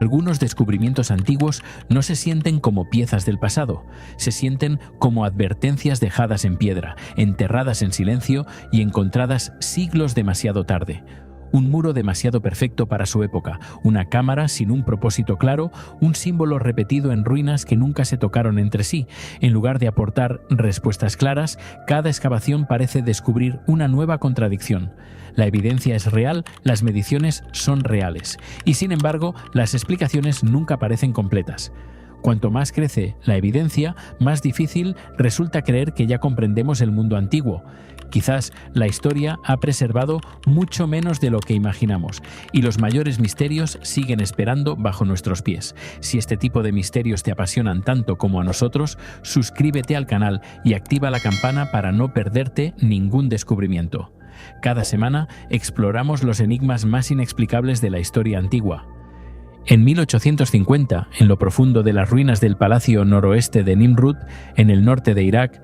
Algunos descubrimientos antiguos no se sienten como piezas del pasado, se sienten como advertencias dejadas en piedra, enterradas en silencio y encontradas siglos demasiado tarde. Un muro demasiado perfecto para su época, una cámara sin un propósito claro, un símbolo repetido en ruinas que nunca se tocaron entre sí. En lugar de aportar respuestas claras, cada excavación parece descubrir una nueva contradicción. La evidencia es real, las mediciones son reales, y sin embargo, las explicaciones nunca parecen completas. Cuanto más crece la evidencia, más difícil resulta creer que ya comprendemos el mundo antiguo. Quizás la historia ha preservado mucho menos de lo que imaginamos, y los mayores misterios siguen esperando bajo nuestros pies. Si este tipo de misterios te apasionan tanto como a nosotros, suscríbete al canal y activa la campana para no perderte ningún descubrimiento. Cada semana exploramos los enigmas más inexplicables de la historia antigua. En 1850, en lo profundo de las ruinas del palacio noroeste de Nimrud, en el norte de Irak,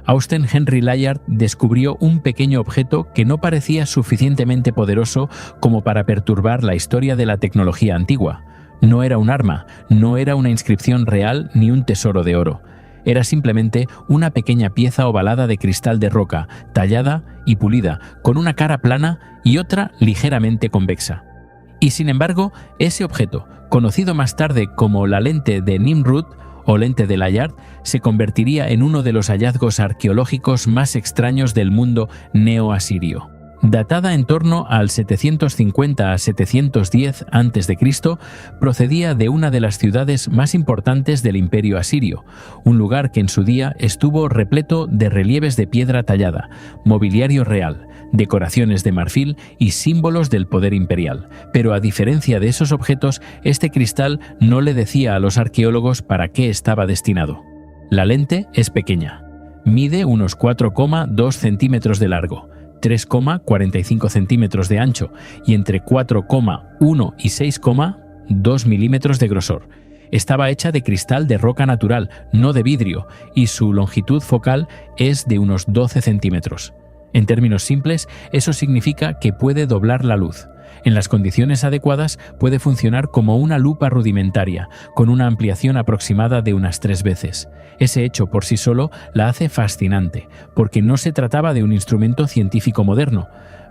Austen Henry Layard descubrió un pequeño objeto que no parecía suficientemente poderoso como para perturbar la historia de la tecnología antigua. No era un arma, no era una inscripción real ni un tesoro de oro. Era simplemente una pequeña pieza ovalada de cristal de roca, tallada y pulida, con una cara plana y otra ligeramente convexa. Y sin embargo, ese objeto, conocido más tarde como la lente de Nimrud o lente de Layard, se convertiría en uno de los hallazgos arqueológicos más extraños del mundo neo-asirio. Datada en torno al 750 a 710 a.C., procedía de una de las ciudades más importantes del Imperio Asirio, un lugar que en su día estuvo repleto de relieves de piedra tallada, mobiliario real, decoraciones de marfil y símbolos del poder imperial. Pero a diferencia de esos objetos, este cristal no le decía a los arqueólogos para qué estaba destinado. La lente es pequeña. Mide unos 4,2 centímetros de largo, 3,45 centímetros de ancho y entre 4,1 y 6,2 milímetros de grosor. Estaba hecha de cristal de roca natural, no de vidrio, y su longitud focal es de unos 12 centímetros. En términos simples, eso significa que puede doblar la luz. En las condiciones adecuadas puede funcionar como una lupa rudimentaria, con una ampliación aproximada de unas 3 veces. Ese hecho por sí solo la hace fascinante, porque no se trataba de un instrumento científico moderno.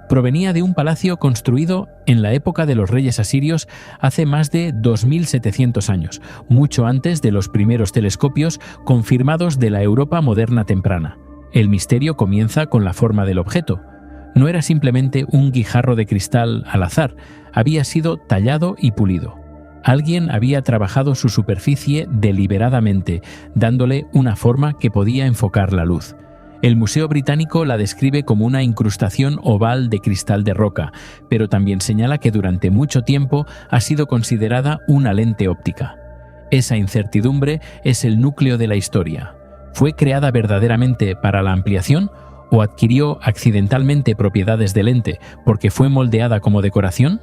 Provenía de un palacio construido en la época de los reyes asirios hace más de 2700 años, mucho antes de los primeros telescopios confirmados de la Europa moderna temprana. El misterio comienza con la forma del objeto. No era simplemente un guijarro de cristal al azar, había sido tallado y pulido. Alguien había trabajado su superficie deliberadamente, dándole una forma que podía enfocar la luz. El Museo Británico la describe como una incrustación oval de cristal de roca, pero también señala que durante mucho tiempo ha sido considerada una lente óptica. Esa incertidumbre es el núcleo de la historia. ¿Fue creada verdaderamente para la ampliación o adquirió accidentalmente propiedades de lente porque fue moldeada como decoración?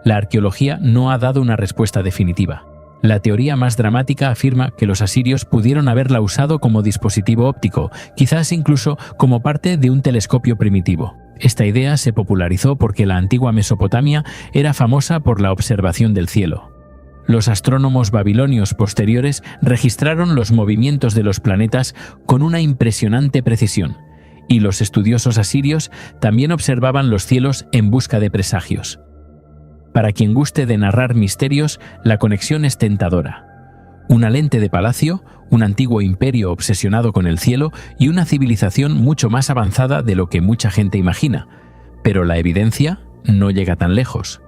La arqueología no ha dado una respuesta definitiva. La teoría más dramática afirma que los asirios pudieron haberla usado como dispositivo óptico, quizás incluso como parte de un telescopio primitivo. Esta idea se popularizó porque la antigua Mesopotamia era famosa por la observación del cielo. Los astrónomos babilonios posteriores registraron los movimientos de los planetas con una impresionante precisión, y los estudiosos asirios también observaban los cielos en busca de presagios. Para quien guste de narrar misterios, la conexión es tentadora. Una lente de palacio, un antiguo imperio obsesionado con el cielo y una civilización mucho más avanzada de lo que mucha gente imagina. Pero la evidencia no llega tan lejos.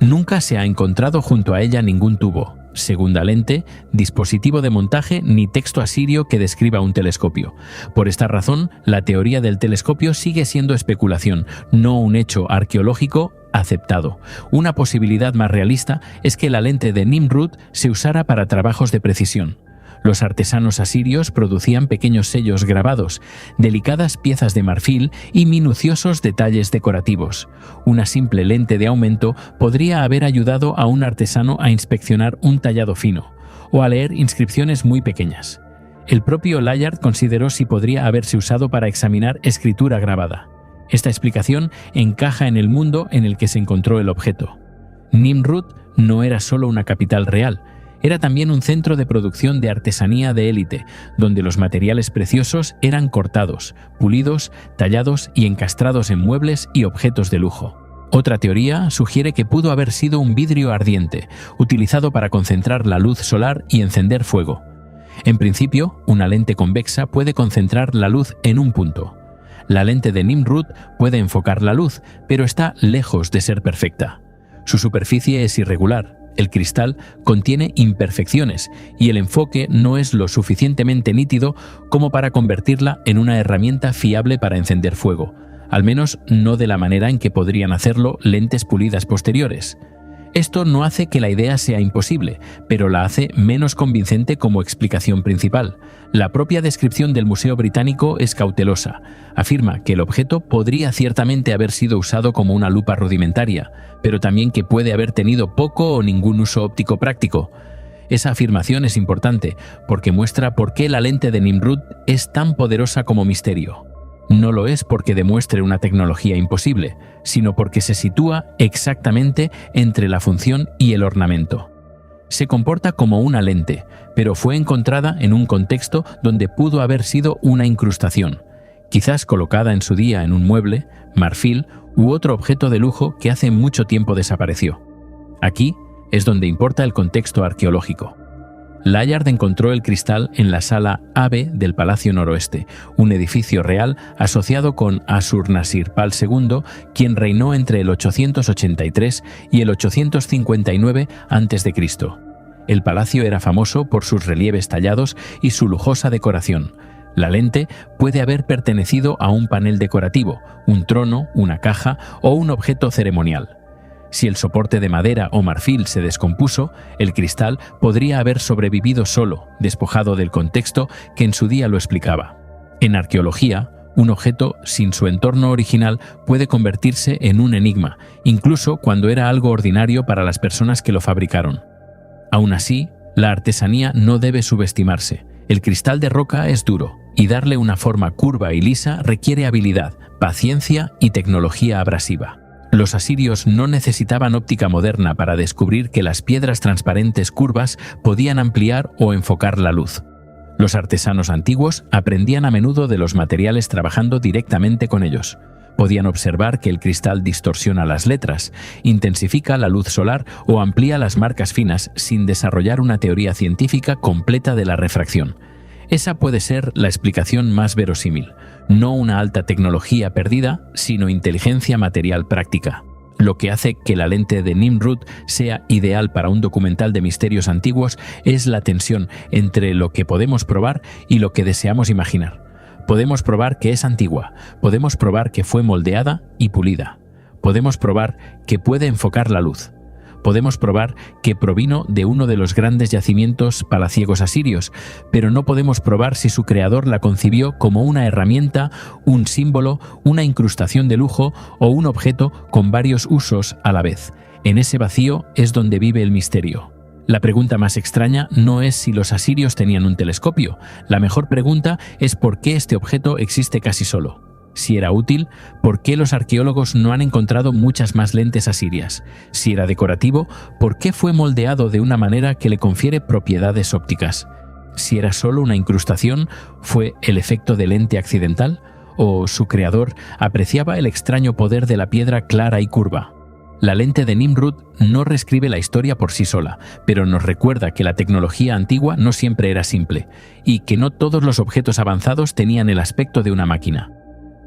Nunca se ha encontrado junto a ella ningún tubo, segunda lente, dispositivo de montaje ni texto asirio que describa un telescopio. Por esta razón, la teoría del telescopio sigue siendo especulación, no un hecho arqueológico aceptado. Una posibilidad más realista es que la lente de Nimrud se usara para trabajos de precisión. Los artesanos asirios producían pequeños sellos grabados, delicadas piezas de marfil y minuciosos detalles decorativos. Una simple lente de aumento podría haber ayudado a un artesano a inspeccionar un tallado fino o a leer inscripciones muy pequeñas. El propio Layard consideró si podría haberse usado para examinar escritura grabada. Esta explicación encaja en el mundo en el que se encontró el objeto. Nimrud no era solo una capital real, era también un centro de producción de artesanía de élite, donde los materiales preciosos eran cortados, pulidos, tallados y encastrados en muebles y objetos de lujo. Otra teoría sugiere que pudo haber sido un vidrio ardiente, utilizado para concentrar la luz solar y encender fuego. En principio, una lente convexa puede concentrar la luz en un punto. La lente de Nimrud puede enfocar la luz, pero está lejos de ser perfecta. Su superficie es irregular, el cristal contiene imperfecciones y el enfoque no es lo suficientemente nítido como para convertirla en una herramienta fiable para encender fuego, al menos no de la manera en que podrían hacerlo lentes pulidas posteriores. Esto no hace que la idea sea imposible, pero la hace menos convincente como explicación principal. La propia descripción del Museo Británico es cautelosa. Afirma que el objeto podría ciertamente haber sido usado como una lupa rudimentaria, pero también que puede haber tenido poco o ningún uso óptico práctico. Esa afirmación es importante porque muestra por qué la lente de Nimrud es tan poderosa como misterio. No lo es porque demuestre una tecnología imposible, sino porque se sitúa exactamente entre la función y el ornamento. Se comporta como una lente, pero fue encontrada en un contexto donde pudo haber sido una incrustación, quizás colocada en su día en un mueble, marfil u otro objeto de lujo que hace mucho tiempo desapareció. Aquí es donde importa el contexto arqueológico. Layard encontró el cristal en la sala AB del Palacio Noroeste, un edificio real asociado con Ashurnasirpal II, quien reinó entre el 883 y el 859 a.C. El palacio era famoso por sus relieves tallados y su lujosa decoración. La lente puede haber pertenecido a un panel decorativo, un trono, una caja o un objeto ceremonial. Si el soporte de madera o marfil se descompuso, el cristal podría haber sobrevivido solo, despojado del contexto que en su día lo explicaba. En arqueología, un objeto sin su entorno original puede convertirse en un enigma, incluso cuando era algo ordinario para las personas que lo fabricaron. Aún así, la artesanía no debe subestimarse. El cristal de roca es duro, y darle una forma curva y lisa requiere habilidad, paciencia y tecnología abrasiva. Los asirios no necesitaban óptica moderna para descubrir que las piedras transparentes curvas podían ampliar o enfocar la luz. Los artesanos antiguos aprendían a menudo de los materiales trabajando directamente con ellos. Podían observar que el cristal distorsiona las letras, intensifica la luz solar o amplía las marcas finas sin desarrollar una teoría científica completa de la refracción. Esa puede ser la explicación más verosímil, no una alta tecnología perdida, sino inteligencia material práctica. Lo que hace que la lente de Nimrud sea ideal para un documental de misterios antiguos es la tensión entre lo que podemos probar y lo que deseamos imaginar. Podemos probar que es antigua, podemos probar que fue moldeada y pulida, podemos probar que puede enfocar la luz. Podemos probar que provino de uno de los grandes yacimientos palaciegos asirios, pero no podemos probar si su creador la concibió como una herramienta, un símbolo, una incrustación de lujo o un objeto con varios usos a la vez. En ese vacío es donde vive el misterio. La pregunta más extraña no es si los asirios tenían un telescopio. La mejor pregunta es por qué este objeto existe casi solo. Si era útil, ¿por qué los arqueólogos no han encontrado muchas más lentes asirias? Si era decorativo, ¿por qué fue moldeado de una manera que le confiere propiedades ópticas? Si era solo una incrustación, ¿fue el efecto de lente accidental? ¿O su creador apreciaba el extraño poder de la piedra clara y curva? La lente de Nimrud no reescribe la historia por sí sola, pero nos recuerda que la tecnología antigua no siempre era simple, y que no todos los objetos avanzados tenían el aspecto de una máquina.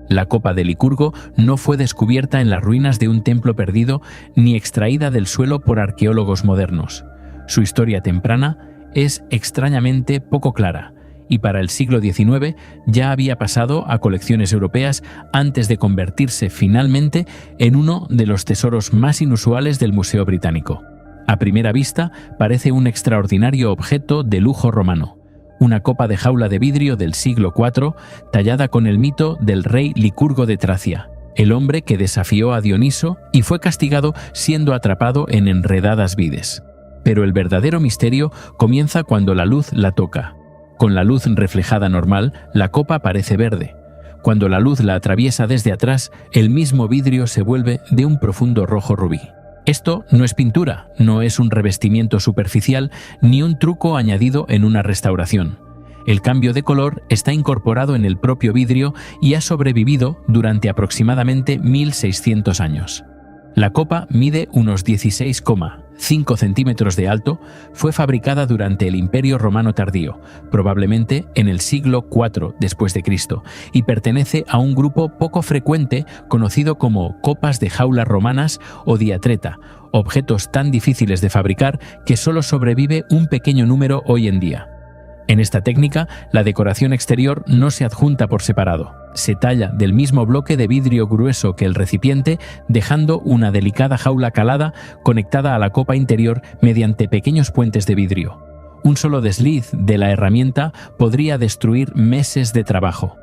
La copa de Licurgo no fue descubierta en las ruinas de un templo perdido ni extraída del suelo por arqueólogos modernos. Su historia temprana es extrañamente poco clara, y para el siglo XIX ya había pasado a colecciones europeas antes de convertirse finalmente en uno de los tesoros más inusuales del Museo Británico. A primera vista parece un extraordinario objeto de lujo romano. Una copa de jaula de vidrio del siglo IV, tallada con el mito del rey Licurgo de Tracia, el hombre que desafió a Dioniso y fue castigado siendo atrapado en enredadas vides. Pero el verdadero misterio comienza cuando la luz la toca. Con la luz reflejada normal, la copa parece verde. Cuando la luz la atraviesa desde atrás, el mismo vidrio se vuelve de un profundo rojo rubí. Esto no es pintura, no es un revestimiento superficial ni un truco añadido en una restauración. El cambio de color está incorporado en el propio vidrio y ha sobrevivido durante aproximadamente 1600 años. La copa mide unos 16,5 centímetros de alto, fue fabricada durante el Imperio Romano tardío, probablemente en el siglo IV después de Cristo, y pertenece a un grupo poco frecuente conocido como copas de jaula romanas o diatreta, objetos tan difíciles de fabricar que solo sobrevive un pequeño número hoy en día. En esta técnica, la decoración exterior no se adjunta por separado. Se talla del mismo bloque de vidrio grueso que el recipiente, dejando una delicada jaula calada conectada a la copa interior mediante pequeños puentes de vidrio. Un solo desliz de la herramienta podría destruir meses de trabajo.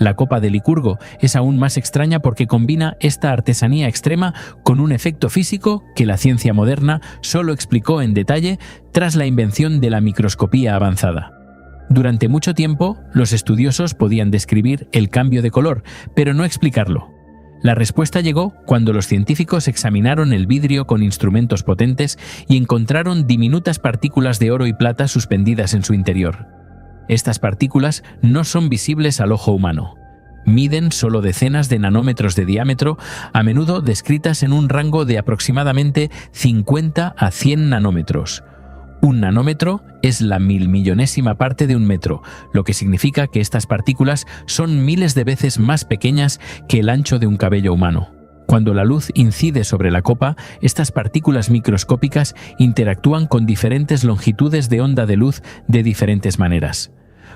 La copa de Licurgo es aún más extraña porque combina esta artesanía extrema con un efecto físico que la ciencia moderna solo explicó en detalle tras la invención de la microscopía avanzada. Durante mucho tiempo, los estudiosos podían describir el cambio de color, pero no explicarlo. La respuesta llegó cuando los científicos examinaron el vidrio con instrumentos potentes y encontraron diminutas partículas de oro y plata suspendidas en su interior. Estas partículas no son visibles al ojo humano. Miden solo decenas de nanómetros de diámetro, a menudo descritas en un rango de aproximadamente 50 a 100 nanómetros. Un nanómetro es la milmillonésima parte de un metro, lo que significa que estas partículas son miles de veces más pequeñas que el ancho de un cabello humano. Cuando la luz incide sobre la copa, estas partículas microscópicas interactúan con diferentes longitudes de onda de luz de diferentes maneras.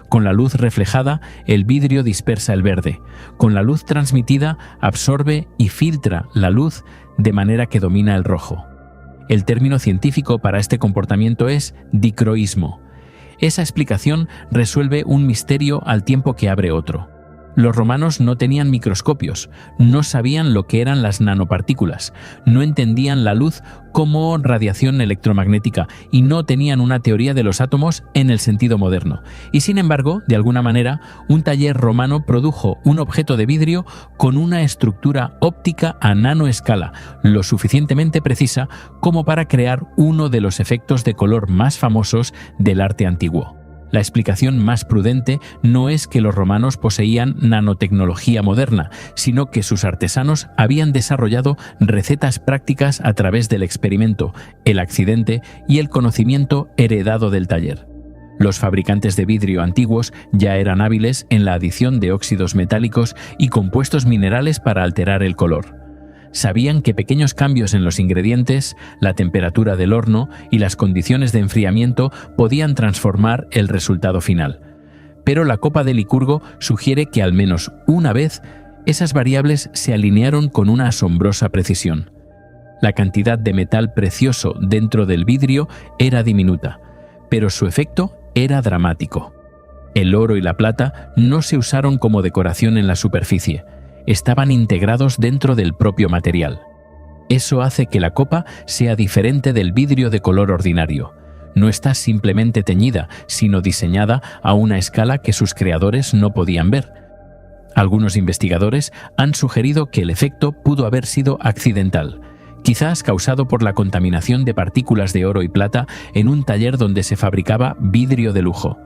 Con la luz reflejada, el vidrio dispersa el verde. Con la luz transmitida, absorbe y filtra la luz de manera que domina el rojo. El término científico para este comportamiento es dicroísmo. Esa explicación resuelve un misterio al tiempo que abre otro. Los romanos no tenían microscopios, no sabían lo que eran las nanopartículas, no entendían la luz como radiación electromagnética y no tenían una teoría de los átomos en el sentido moderno. Y sin embargo, de alguna manera, un taller romano produjo un objeto de vidrio con una estructura óptica a nanoescala, lo suficientemente precisa como para crear uno de los efectos de color más famosos del arte antiguo. La explicación más prudente no es que los romanos poseían nanotecnología moderna, sino que sus artesanos habían desarrollado recetas prácticas a través del experimento, el accidente y el conocimiento heredado del taller. Los fabricantes de vidrio antiguos ya eran hábiles en la adición de óxidos metálicos y compuestos minerales para alterar el color. Sabían que pequeños cambios en los ingredientes, la temperatura del horno y las condiciones de enfriamiento podían transformar el resultado final. Pero la copa de Licurgo sugiere que al menos una vez esas variables se alinearon con una asombrosa precisión. La cantidad de metal precioso dentro del vidrio era diminuta, pero su efecto era dramático. El oro y la plata no se usaron como decoración en la superficie. Estaban integrados dentro del propio material. Eso hace que la copa sea diferente del vidrio de color ordinario. No está simplemente teñida, sino diseñada a una escala que sus creadores no podían ver. Algunos investigadores han sugerido que el efecto pudo haber sido accidental, quizás causado por la contaminación de partículas de oro y plata en un taller donde se fabricaba vidrio de lujo.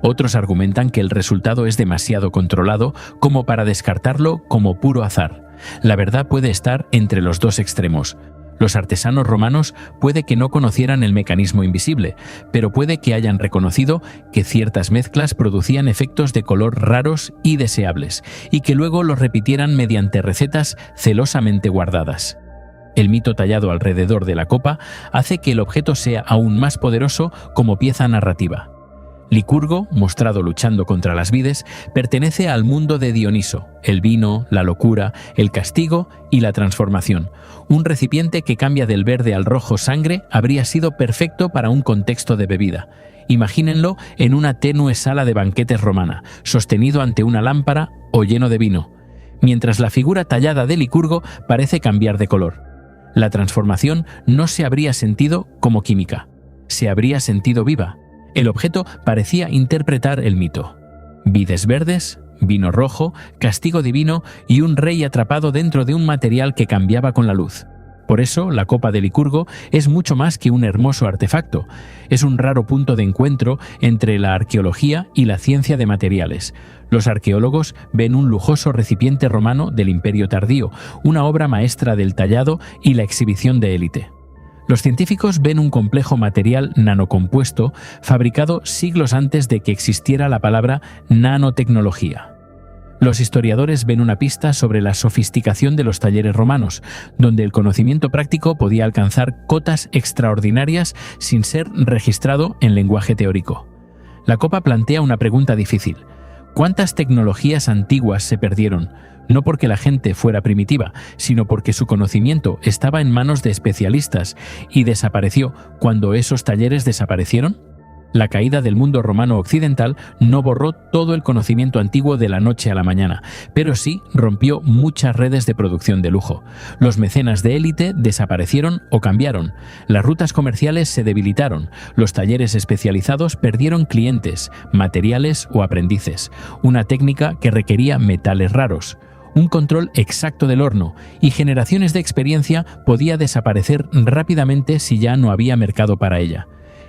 Otros argumentan que el resultado es demasiado controlado como para descartarlo como puro azar. La verdad puede estar entre los dos extremos. Los artesanos romanos puede que no conocieran el mecanismo invisible, pero puede que hayan reconocido que ciertas mezclas producían efectos de color raros y deseables, y que luego los repitieran mediante recetas celosamente guardadas. El mito tallado alrededor de la copa hace que el objeto sea aún más poderoso como pieza narrativa. Licurgo, mostrado luchando contra las vides, pertenece al mundo de Dioniso, el vino, la locura, el castigo y la transformación. Un recipiente que cambia del verde al rojo sangre habría sido perfecto para un contexto de bebida. Imagínenlo en una tenue sala de banquetes romana, sostenido ante una lámpara o lleno de vino, mientras la figura tallada de Licurgo parece cambiar de color. La transformación no se habría sentido como química, se habría sentido viva. El objeto parecía interpretar el mito. Vides verdes, vino rojo, castigo divino y un rey atrapado dentro de un material que cambiaba con la luz. Por eso, la Copa de Licurgo es mucho más que un hermoso artefacto. Es un raro punto de encuentro entre la arqueología y la ciencia de materiales. Los arqueólogos ven un lujoso recipiente romano del Imperio Tardío, una obra maestra del tallado y la exhibición de élite. Los científicos ven un complejo material nanocompuesto fabricado siglos antes de que existiera la palabra nanotecnología. Los historiadores ven una pista sobre la sofisticación de los talleres romanos, donde el conocimiento práctico podía alcanzar cotas extraordinarias sin ser registrado en lenguaje teórico. La copa plantea una pregunta difícil. ¿Cuántas tecnologías antiguas se perdieron? No porque la gente fuera primitiva, sino porque su conocimiento estaba en manos de especialistas y desapareció cuando esos talleres desaparecieron. La caída del mundo romano occidental no borró todo el conocimiento antiguo de la noche a la mañana, pero sí rompió muchas redes de producción de lujo. Los mecenas de élite desaparecieron o cambiaron, las rutas comerciales se debilitaron, los talleres especializados perdieron clientes, materiales o aprendices, una técnica que requería metales raros. Un control exacto del horno y generaciones de experiencia podía desaparecer rápidamente si ya no había mercado para ella.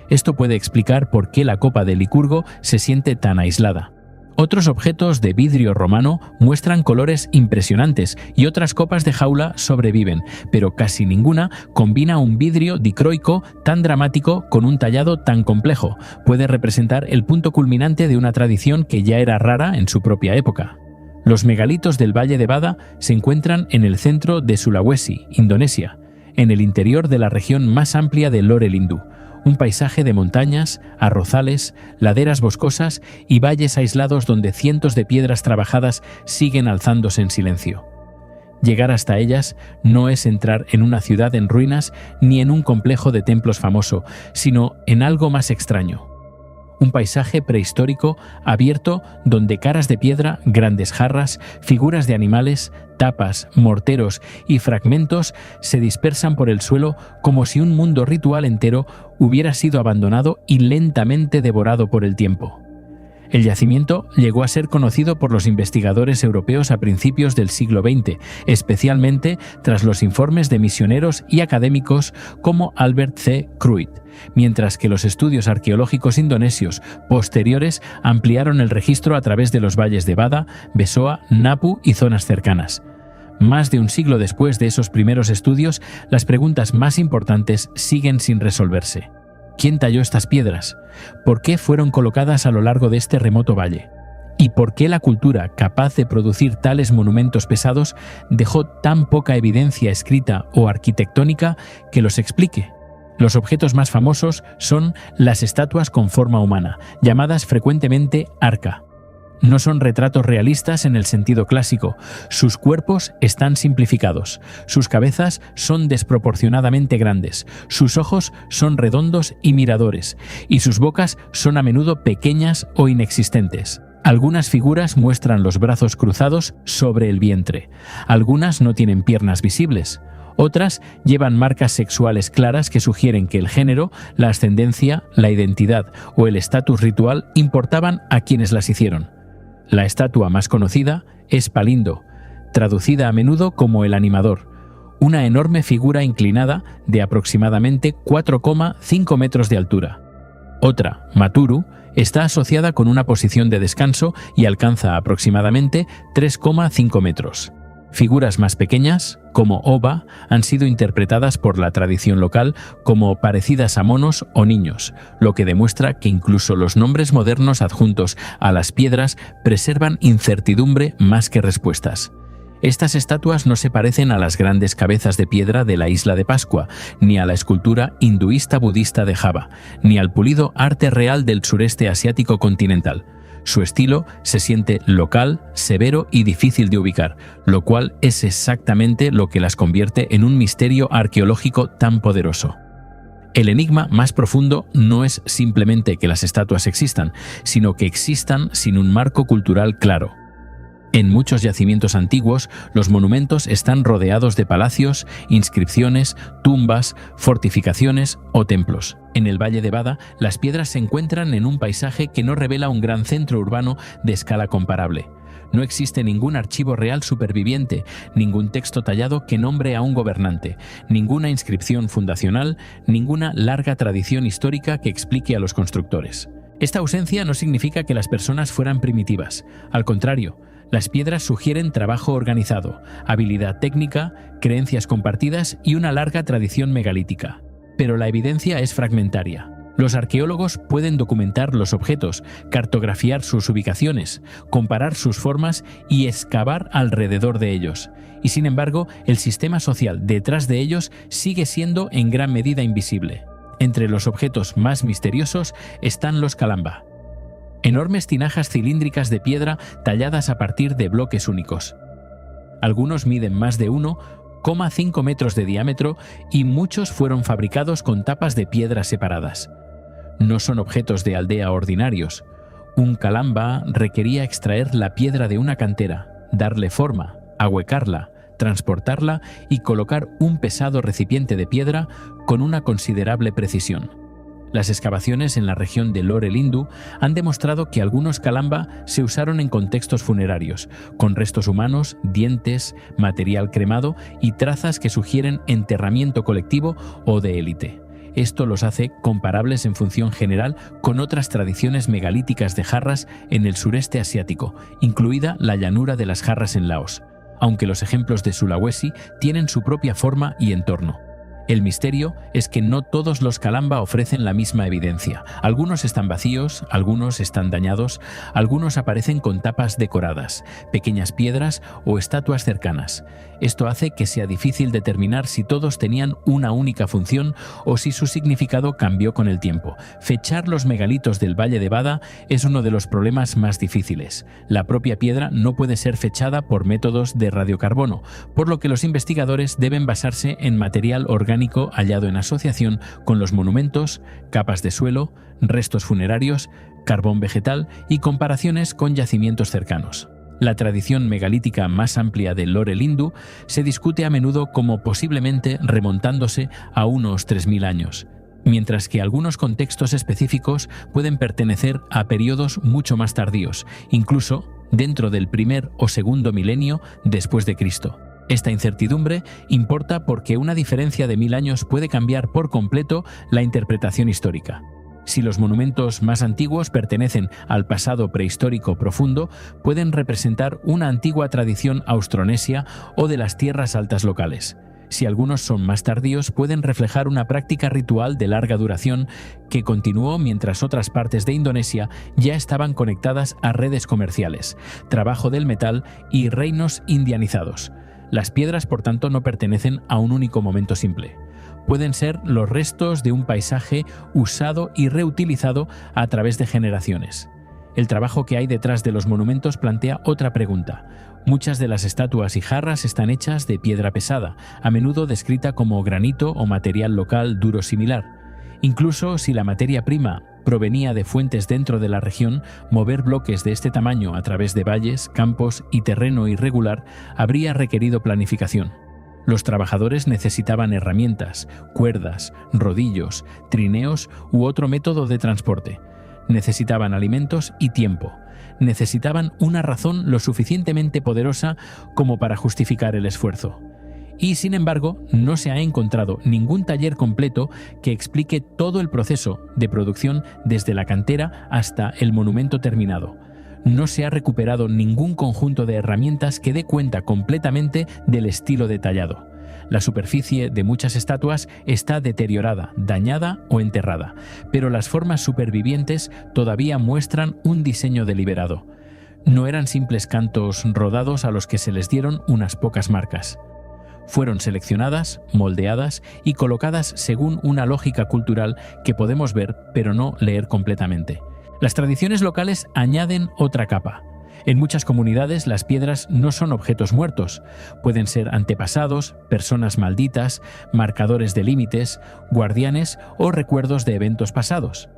Esto puede explicar por qué la Copa de Licurgo se siente tan aislada. Otros objetos de vidrio romano muestran colores impresionantes y otras copas de jaula sobreviven, pero casi ninguna combina un vidrio dicroico tan dramático con un tallado tan complejo. Puede representar el punto culminante de una tradición que ya era rara en su propia época. Los megalitos del Valle de Bada se encuentran en el centro de Sulawesi, Indonesia, en el interior de la región más amplia de Lore Lindu. Un paisaje de montañas, arrozales, laderas boscosas y valles aislados donde cientos de piedras trabajadas siguen alzándose en silencio. Llegar hasta ellas no es entrar en una ciudad en ruinas ni en un complejo de templos famoso, sino en algo más extraño. Un paisaje prehistórico abierto donde caras de piedra, grandes jarras, figuras de animales, tapas, morteros y fragmentos se dispersan por el suelo como si un mundo ritual entero hubiera sido abandonado y lentamente devorado por el tiempo. El yacimiento llegó a ser conocido por los investigadores europeos a principios del siglo XX, especialmente tras los informes de misioneros y académicos como Albert C. Kruit, mientras que los estudios arqueológicos indonesios posteriores ampliaron el registro a través de los valles de Bada, Besoa, Napu y zonas cercanas. Más de un siglo después de esos primeros estudios, las preguntas más importantes siguen sin resolverse. ¿Quién talló estas piedras? ¿Por qué fueron colocadas a lo largo de este remoto valle? ¿Y por qué la cultura capaz de producir tales monumentos pesados dejó tan poca evidencia escrita o arquitectónica que los explique? Los objetos más famosos son las estatuas con forma humana, llamadas frecuentemente arca. No son retratos realistas en el sentido clásico. Sus cuerpos están simplificados, sus cabezas son desproporcionadamente grandes, sus ojos son redondos y miradores, y sus bocas son a menudo pequeñas o inexistentes. Algunas figuras muestran los brazos cruzados sobre el vientre, algunas no tienen piernas visibles. Otras llevan marcas sexuales claras que sugieren que el género, la ascendencia, la identidad o el estatus ritual importaban a quienes las hicieron. La estatua más conocida es Palindo, traducida a menudo como el animador, una enorme figura inclinada de aproximadamente 4,5 metros de altura. Otra, Maturu, está asociada con una posición de descanso y alcanza aproximadamente 3,5 metros. Figuras más pequeñas, como Oba, han sido interpretadas por la tradición local como parecidas a monos o niños, lo que demuestra que incluso los nombres modernos adjuntos a las piedras preservan incertidumbre más que respuestas. Estas estatuas no se parecen a las grandes cabezas de piedra de la isla de Pascua, ni a la escultura hinduista budista de Java, ni al pulido arte real del sureste asiático continental. Su estilo se siente local, severo y difícil de ubicar, lo cual es exactamente lo que las convierte en un misterio arqueológico tan poderoso. El enigma más profundo no es simplemente que las estatuas existan, sino que existan sin un marco cultural claro. En muchos yacimientos antiguos, los monumentos están rodeados de palacios, inscripciones, tumbas, fortificaciones o templos. En el Valle de Bada, las piedras se encuentran en un paisaje que no revela un gran centro urbano de escala comparable. No existe ningún archivo real superviviente, ningún texto tallado que nombre a un gobernante, ninguna inscripción fundacional, ninguna larga tradición histórica que explique a los constructores. Esta ausencia no significa que las personas fueran primitivas. Al contrario, las piedras sugieren trabajo organizado, habilidad técnica, creencias compartidas y una larga tradición megalítica. Pero la evidencia es fragmentaria. Los arqueólogos pueden documentar los objetos, cartografiar sus ubicaciones, comparar sus formas y excavar alrededor de ellos. Y sin embargo, el sistema social detrás de ellos sigue siendo en gran medida invisible. Entre los objetos más misteriosos están los calamba, enormes tinajas cilíndricas de piedra talladas a partir de bloques únicos. Algunos miden más de 1,5 metros de diámetro y muchos fueron fabricados con tapas de piedra separadas. No son objetos de aldea ordinarios. Un calamba requería extraer la piedra de una cantera, darle forma, ahuecarla, transportarla y colocar un pesado recipiente de piedra con una considerable precisión. Las excavaciones en la región de Lore Lindu han demostrado que algunos calamba se usaron en contextos funerarios, con restos humanos, dientes, material cremado y trazas que sugieren enterramiento colectivo o de élite. Esto los hace comparables en función general con otras tradiciones megalíticas de jarras en el sureste asiático, incluida la llanura de las jarras en Laos, aunque los ejemplos de Sulawesi tienen su propia forma y entorno. El misterio es que no todos los calamba ofrecen la misma evidencia. Algunos están vacíos, algunos están dañados, algunos aparecen con tapas decoradas, pequeñas piedras o estatuas cercanas. Esto hace que sea difícil determinar si todos tenían una única función o si su significado cambió con el tiempo. Fechar los megalitos del Valle de Bada es uno de los problemas más difíciles. La propia piedra no puede ser fechada por métodos de radiocarbono, por lo que los investigadores deben basarse en material orgánico hallado en asociación con los monumentos, capas de suelo, restos funerarios, carbón vegetal y comparaciones con yacimientos cercanos. La tradición megalítica más amplia de Lore Lindu se discute a menudo como posiblemente remontándose a unos 3000 años, mientras que algunos contextos específicos pueden pertenecer a periodos mucho más tardíos, incluso dentro del primer o segundo milenio después de Cristo. Esta incertidumbre importa porque una diferencia de 1000 años puede cambiar por completo la interpretación histórica. Si los monumentos más antiguos pertenecen al pasado prehistórico profundo, pueden representar una antigua tradición austronesia o de las tierras altas locales. Si algunos son más tardíos, pueden reflejar una práctica ritual de larga duración que continuó mientras otras partes de Indonesia ya estaban conectadas a redes comerciales, trabajo del metal y reinos indianizados. Las piedras, por tanto, no pertenecen a un único momento simple. Pueden ser los restos de un paisaje usado y reutilizado a través de generaciones. El trabajo que hay detrás de los monumentos plantea otra pregunta. Muchas de las estatuas y jarras están hechas de piedra pesada, a menudo descrita como granito o material local duro similar. Incluso si la materia prima provenía de fuentes dentro de la región, mover bloques de este tamaño a través de valles, campos y terreno irregular habría requerido planificación. Los trabajadores necesitaban herramientas, cuerdas, rodillos, trineos u otro método de transporte. Necesitaban alimentos y tiempo. Necesitaban una razón lo suficientemente poderosa como para justificar el esfuerzo. Y, sin embargo, no se ha encontrado ningún taller completo que explique todo el proceso de producción desde la cantera hasta el monumento terminado. No se ha recuperado ningún conjunto de herramientas que dé cuenta completamente del estilo detallado. La superficie de muchas estatuas está deteriorada, dañada o enterrada, pero las formas supervivientes todavía muestran un diseño deliberado. No eran simples cantos rodados a los que se les dieron unas pocas marcas. Fueron seleccionadas, moldeadas y colocadas según una lógica cultural que podemos ver pero no leer completamente. Las tradiciones locales añaden otra capa. En muchas comunidades las piedras no son objetos muertos. Pueden ser antepasados, personas malditas, marcadores de límites, guardianes o recuerdos de eventos pasados.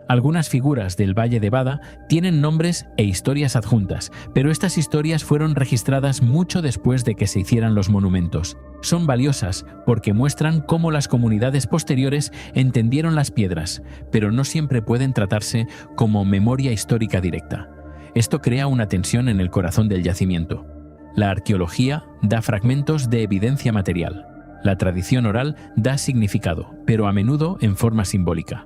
Algunas figuras del Valle de Bada tienen nombres e historias adjuntas, pero estas historias fueron registradas mucho después de que se hicieran los monumentos. Son valiosas porque muestran cómo las comunidades posteriores entendieron las piedras, pero no siempre pueden tratarse como memoria histórica directa. Esto crea una tensión en el corazón del yacimiento. La arqueología da fragmentos de evidencia material. La tradición oral da significado, pero a menudo en forma simbólica.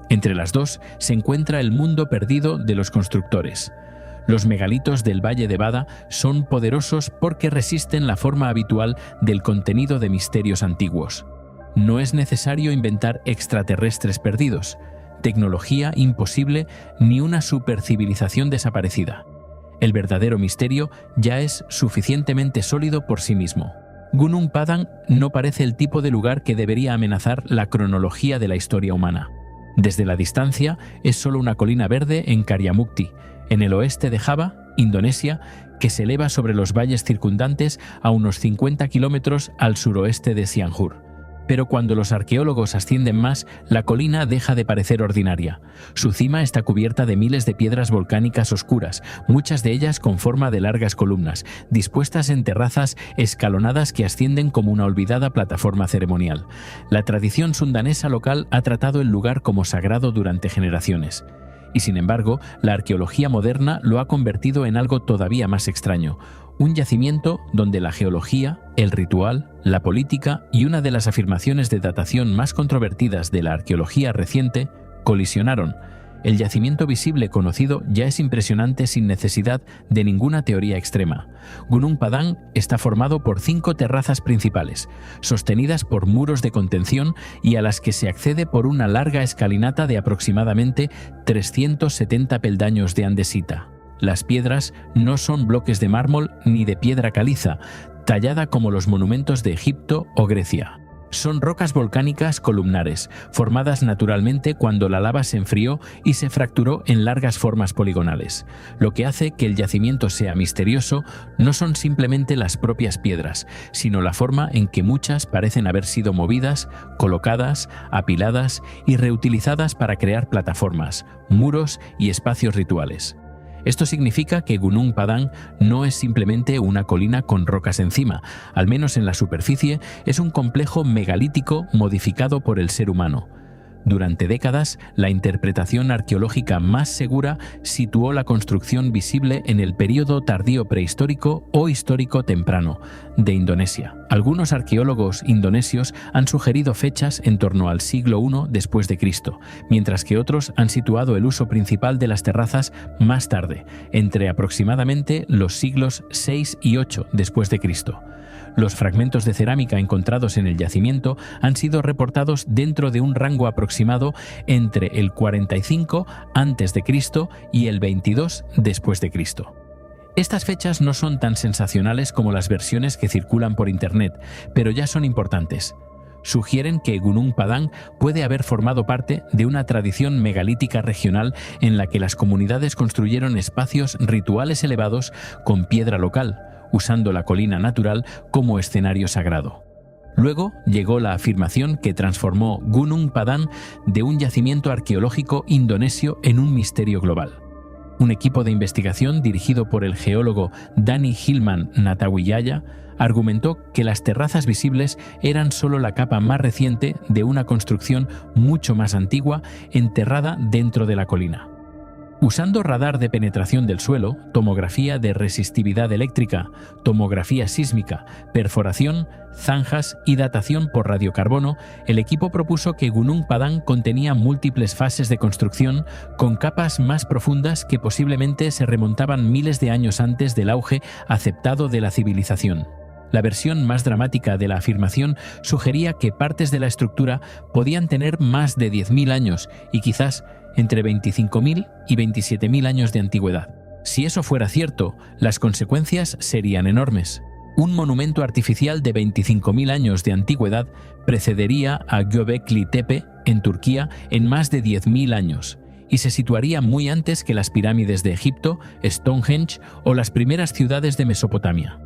Entre las dos se encuentra el mundo perdido de los constructores. Los megalitos del Valle de Bada son poderosos porque resisten la forma habitual del contenido de misterios antiguos. No es necesario inventar extraterrestres perdidos, tecnología imposible ni una supercivilización desaparecida. El verdadero misterio ya es suficientemente sólido por sí mismo. Gunung Padang no parece el tipo de lugar que debería amenazar la cronología de la historia humana. Desde la distancia es solo una colina verde en Karyamukti, en el oeste de Java, Indonesia, que se eleva sobre los valles circundantes a unos 50 kilómetros al suroeste de Sianghur. Pero cuando los arqueólogos ascienden más, la colina deja de parecer ordinaria. Su cima está cubierta de miles de piedras volcánicas oscuras, muchas de ellas con forma de largas columnas, dispuestas en terrazas escalonadas que ascienden como una olvidada plataforma ceremonial. La tradición sundanesa local ha tratado el lugar como sagrado durante generaciones. Y sin embargo, la arqueología moderna lo ha convertido en algo todavía más extraño. Un yacimiento donde la geología, el ritual, la política y una de las afirmaciones de datación más controvertidas de la arqueología reciente colisionaron. El yacimiento visible conocido ya es impresionante sin necesidad de ninguna teoría extrema. Gunung Padang está formado por 5 terrazas principales, sostenidas por muros de contención y a las que se accede por una larga escalinata de aproximadamente 370 peldaños de andesita. Las piedras no son bloques de mármol ni de piedra caliza, tallada como los monumentos de Egipto o Grecia. Son rocas volcánicas columnares, formadas naturalmente cuando la lava se enfrió y se fracturó en largas formas poligonales. Lo que hace que el yacimiento sea misterioso no son simplemente las propias piedras, sino la forma en que muchas parecen haber sido movidas, colocadas, apiladas y reutilizadas para crear plataformas, muros y espacios rituales. Esto significa que Gunung Padang no es simplemente una colina con rocas encima, al menos en la superficie es un complejo megalítico modificado por el ser humano. Durante décadas, la interpretación arqueológica más segura situó la construcción visible en el período tardío prehistórico o histórico temprano de Indonesia. Algunos arqueólogos indonesios han sugerido fechas en torno al siglo I después de Cristo, mientras que otros han situado el uso principal de las terrazas más tarde, entre aproximadamente los siglos VI y VIII después de Cristo. Los fragmentos de cerámica encontrados en el yacimiento han sido reportados dentro de un rango aproximado entre el 45 a.C. y el 22 después de Cristo. Estas fechas no son tan sensacionales como las versiones que circulan por internet, pero ya son importantes. Sugieren que Gunung Padang puede haber formado parte de una tradición megalítica regional en la que las comunidades construyeron espacios rituales elevados con piedra local, usando la colina natural como escenario sagrado. Luego llegó la afirmación que transformó Gunung Padang de un yacimiento arqueológico indonesio en un misterio global. Un equipo de investigación dirigido por el geólogo Dani Hilman Natawijaya argumentó que las terrazas visibles eran solo la capa más reciente de una construcción mucho más antigua enterrada dentro de la colina. Usando radar de penetración del suelo, tomografía de resistividad eléctrica, tomografía sísmica, perforación, zanjas y datación por radiocarbono, el equipo propuso que Gunung Padang contenía múltiples fases de construcción con capas más profundas que posiblemente se remontaban miles de años antes del auge aceptado de la civilización. La versión más dramática de la afirmación sugería que partes de la estructura podían tener más de 10.000 años y quizás entre 25.000 y 27.000 años de antigüedad. Si eso fuera cierto, las consecuencias serían enormes. Un monumento artificial de 25.000 años de antigüedad precedería a Göbekli Tepe, en Turquía, en más de 10.000 años, y se situaría muy antes que las pirámides de Egipto, Stonehenge o las primeras ciudades de Mesopotamia.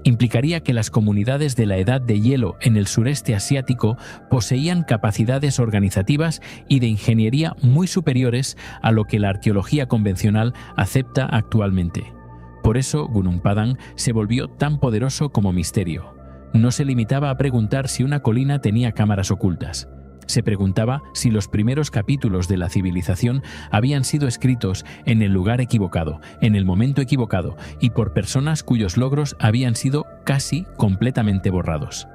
Implicaría que las comunidades de la Edad de Hielo en el sureste asiático poseían capacidades organizativas y de ingeniería muy superiores a lo que la arqueología convencional acepta actualmente. Por eso, Gunung Padang se volvió tan poderoso como misterio. No se limitaba a preguntar si una colina tenía cámaras ocultas. Se preguntaba si los primeros capítulos de la civilización habían sido escritos en el lugar equivocado, en el momento equivocado y por personas cuyos logros habían sido casi completamente borrados.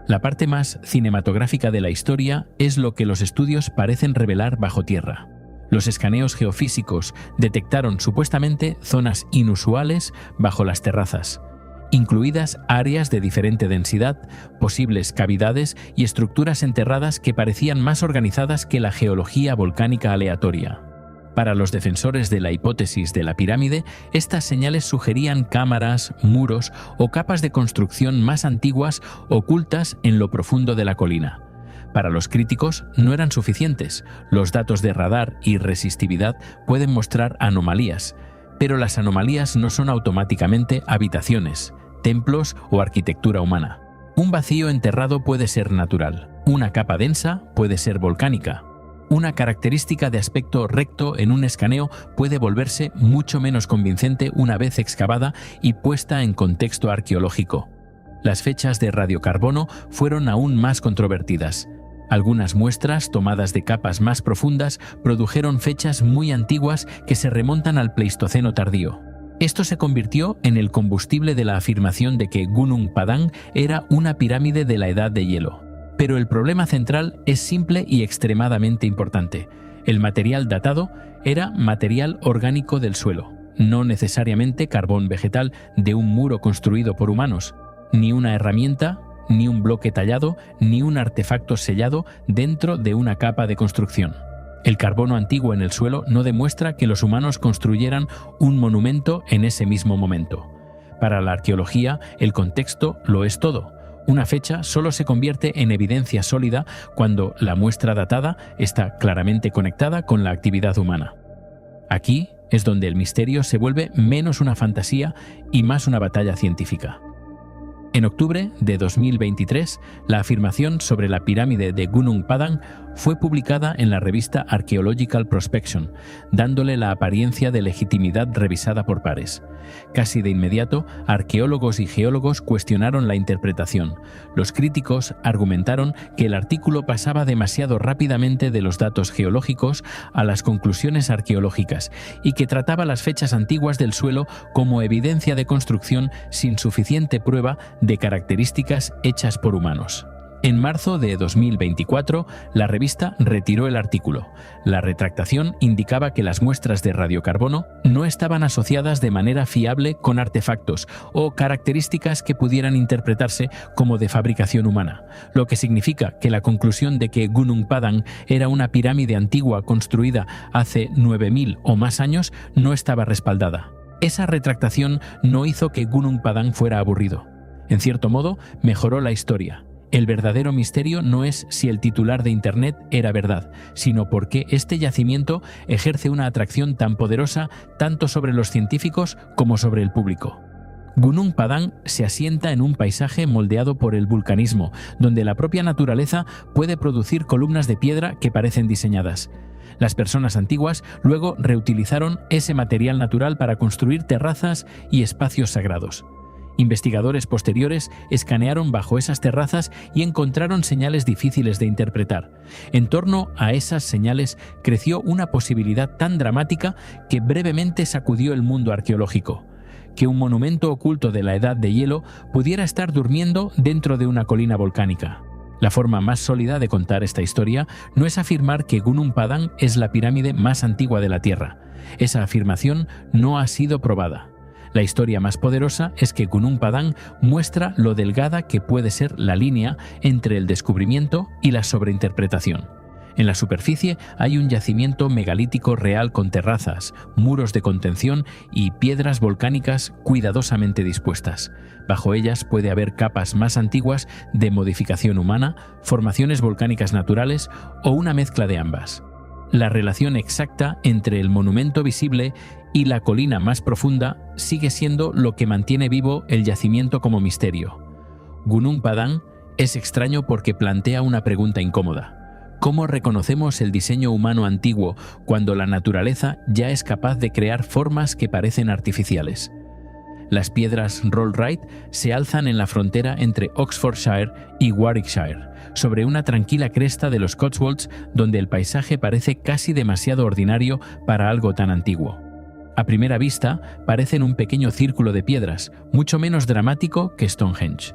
La parte más cinematográfica de la historia es lo que los estudios parecen revelar bajo tierra. Los escaneos geofísicos detectaron supuestamente zonas inusuales bajo las terrazas, incluidas áreas de diferente densidad, posibles cavidades y estructuras enterradas que parecían más organizadas que la geología volcánica aleatoria. Para los defensores de la hipótesis de la pirámide, estas señales sugerían cámaras, muros o capas de construcción más antiguas ocultas en lo profundo de la colina. Para los críticos no eran suficientes. Los datos de radar y resistividad pueden mostrar anomalías, pero las anomalías no son automáticamente habitaciones, templos o arquitectura humana. Un vacío enterrado puede ser natural, una capa densa puede ser volcánica. Una característica de aspecto recto en un escaneo puede volverse mucho menos convincente una vez excavada y puesta en contexto arqueológico. Las fechas de radiocarbono fueron aún más controvertidas. Algunas muestras tomadas de capas más profundas produjeron fechas muy antiguas que se remontan al Pleistoceno tardío. Esto se convirtió en el combustible de la afirmación de que Gunung Padang era una pirámide de la edad de hielo. Pero el problema central es simple y extremadamente importante. El material datado era material orgánico del suelo, no necesariamente carbón vegetal de un muro construido por humanos, ni una herramienta, ni un bloque tallado, ni un artefacto sellado dentro de una capa de construcción. El carbono antiguo en el suelo no demuestra que los humanos construyeran un monumento en ese mismo momento. Para la arqueología, el contexto lo es todo. Una fecha solo se convierte en evidencia sólida cuando la muestra datada está claramente conectada con la actividad humana. Aquí es donde el misterio se vuelve menos una fantasía y más una batalla científica. En octubre de 2023, la afirmación sobre la pirámide de Gunung Padang fue publicada en la revista Archaeological Prospection, dándole la apariencia de legitimidad revisada por pares. Casi de inmediato, arqueólogos y geólogos cuestionaron la interpretación. Los críticos argumentaron que el artículo pasaba demasiado rápidamente de los datos geológicos a las conclusiones arqueológicas y que trataba las fechas antiguas del suelo como evidencia de construcción sin suficiente prueba de características hechas por humanos. En marzo de 2024, la revista retiró el artículo. La retractación indicaba que las muestras de radiocarbono no estaban asociadas de manera fiable con artefactos o características que pudieran interpretarse como de fabricación humana, lo que significa que la conclusión de que Gunung Padang era una pirámide antigua construida hace 9.000 o más años no estaba respaldada. Esa retractación no hizo que Gunung Padang fuera aburrido. En cierto modo, mejoró la historia. El verdadero misterio no es si el titular de Internet era verdad, sino por qué este yacimiento ejerce una atracción tan poderosa tanto sobre los científicos como sobre el público. Gunung Padang se asienta en un paisaje moldeado por el vulcanismo, donde la propia naturaleza puede producir columnas de piedra que parecen diseñadas. Las personas antiguas luego reutilizaron ese material natural para construir terrazas y espacios sagrados. Investigadores posteriores escanearon bajo esas terrazas y encontraron señales difíciles de interpretar. En torno a esas señales creció una posibilidad tan dramática que brevemente sacudió el mundo arqueológico: que un monumento oculto de la edad de hielo pudiera estar durmiendo dentro de una colina volcánica. La forma más sólida de contar esta historia no es afirmar que Gunung Padang es la pirámide más antigua de la Tierra. Esa afirmación no ha sido probada. La historia más poderosa es que Gunung Padang muestra lo delgada que puede ser la línea entre el descubrimiento y la sobreinterpretación. En la superficie hay un yacimiento megalítico real con terrazas, muros de contención y piedras volcánicas cuidadosamente dispuestas. Bajo ellas puede haber capas más antiguas de modificación humana, formaciones volcánicas naturales o una mezcla de ambas. La relación exacta entre el monumento visible y la colina más profunda sigue siendo lo que mantiene vivo el yacimiento como misterio. Gunung Padang es extraño porque plantea una pregunta incómoda. ¿Cómo reconocemos el diseño humano antiguo cuando la naturaleza ya es capaz de crear formas que parecen artificiales? Las piedras Rollright se alzan en la frontera entre Oxfordshire y Warwickshire, sobre una tranquila cresta de los Cotswolds donde el paisaje parece casi demasiado ordinario para algo tan antiguo. A primera vista, parecen un pequeño círculo de piedras, mucho menos dramático que Stonehenge.